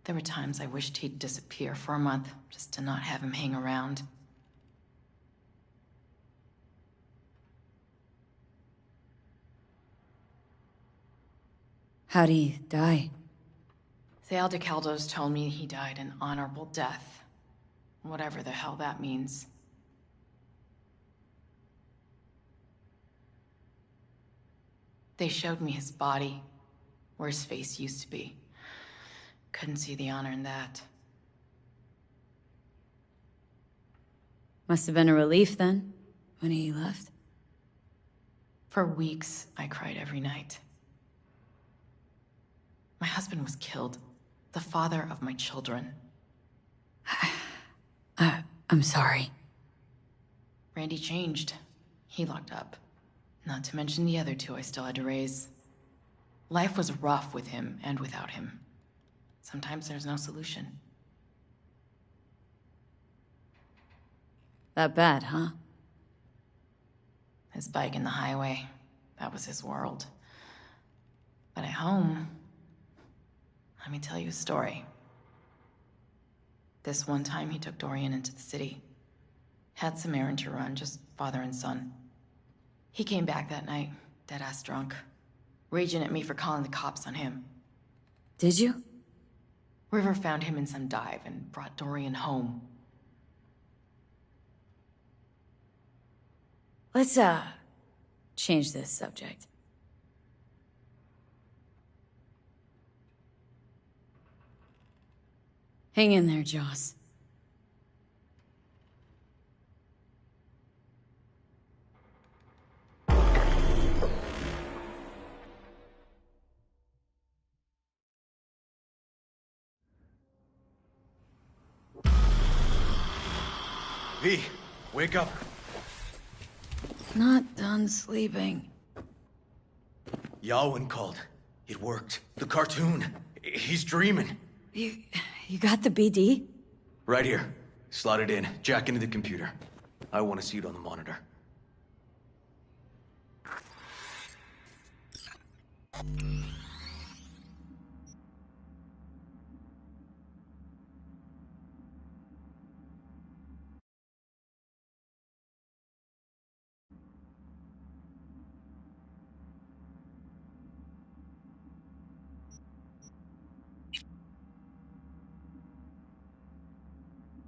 There were times I wished he'd disappear for a month, just to not have him hang around. How'd he die? The Aldecaldos told me he died an honorable death. Whatever the hell that means. They showed me his body, where his face used to be. Couldn't see the honor in that. Must have been a relief then, when he left. For weeks, I cried every night. My husband was killed. The father of my children. I'm sorry. Randy changed. He locked up. Not to mention the other 2 I still had to raise. Life was rough with him and without him. Sometimes there's no solution. That bad, huh? His bike in the highway. That was his world. But at home... Let me tell you a story. This one time he took Dorian into the city. Had some errand to run, just father and son. He came back that night, dead-ass drunk. Raging at me for calling the cops on him. Did you? River found him in some dive and brought Dorian home. Let's, change this subject. Hang in there, Joss. V, wake up. Not done sleeping. Yawin called. It worked. The cartoon. He's dreaming. You got the BD? Right here. Slot it in. Jack into the computer. I want to see it on the monitor.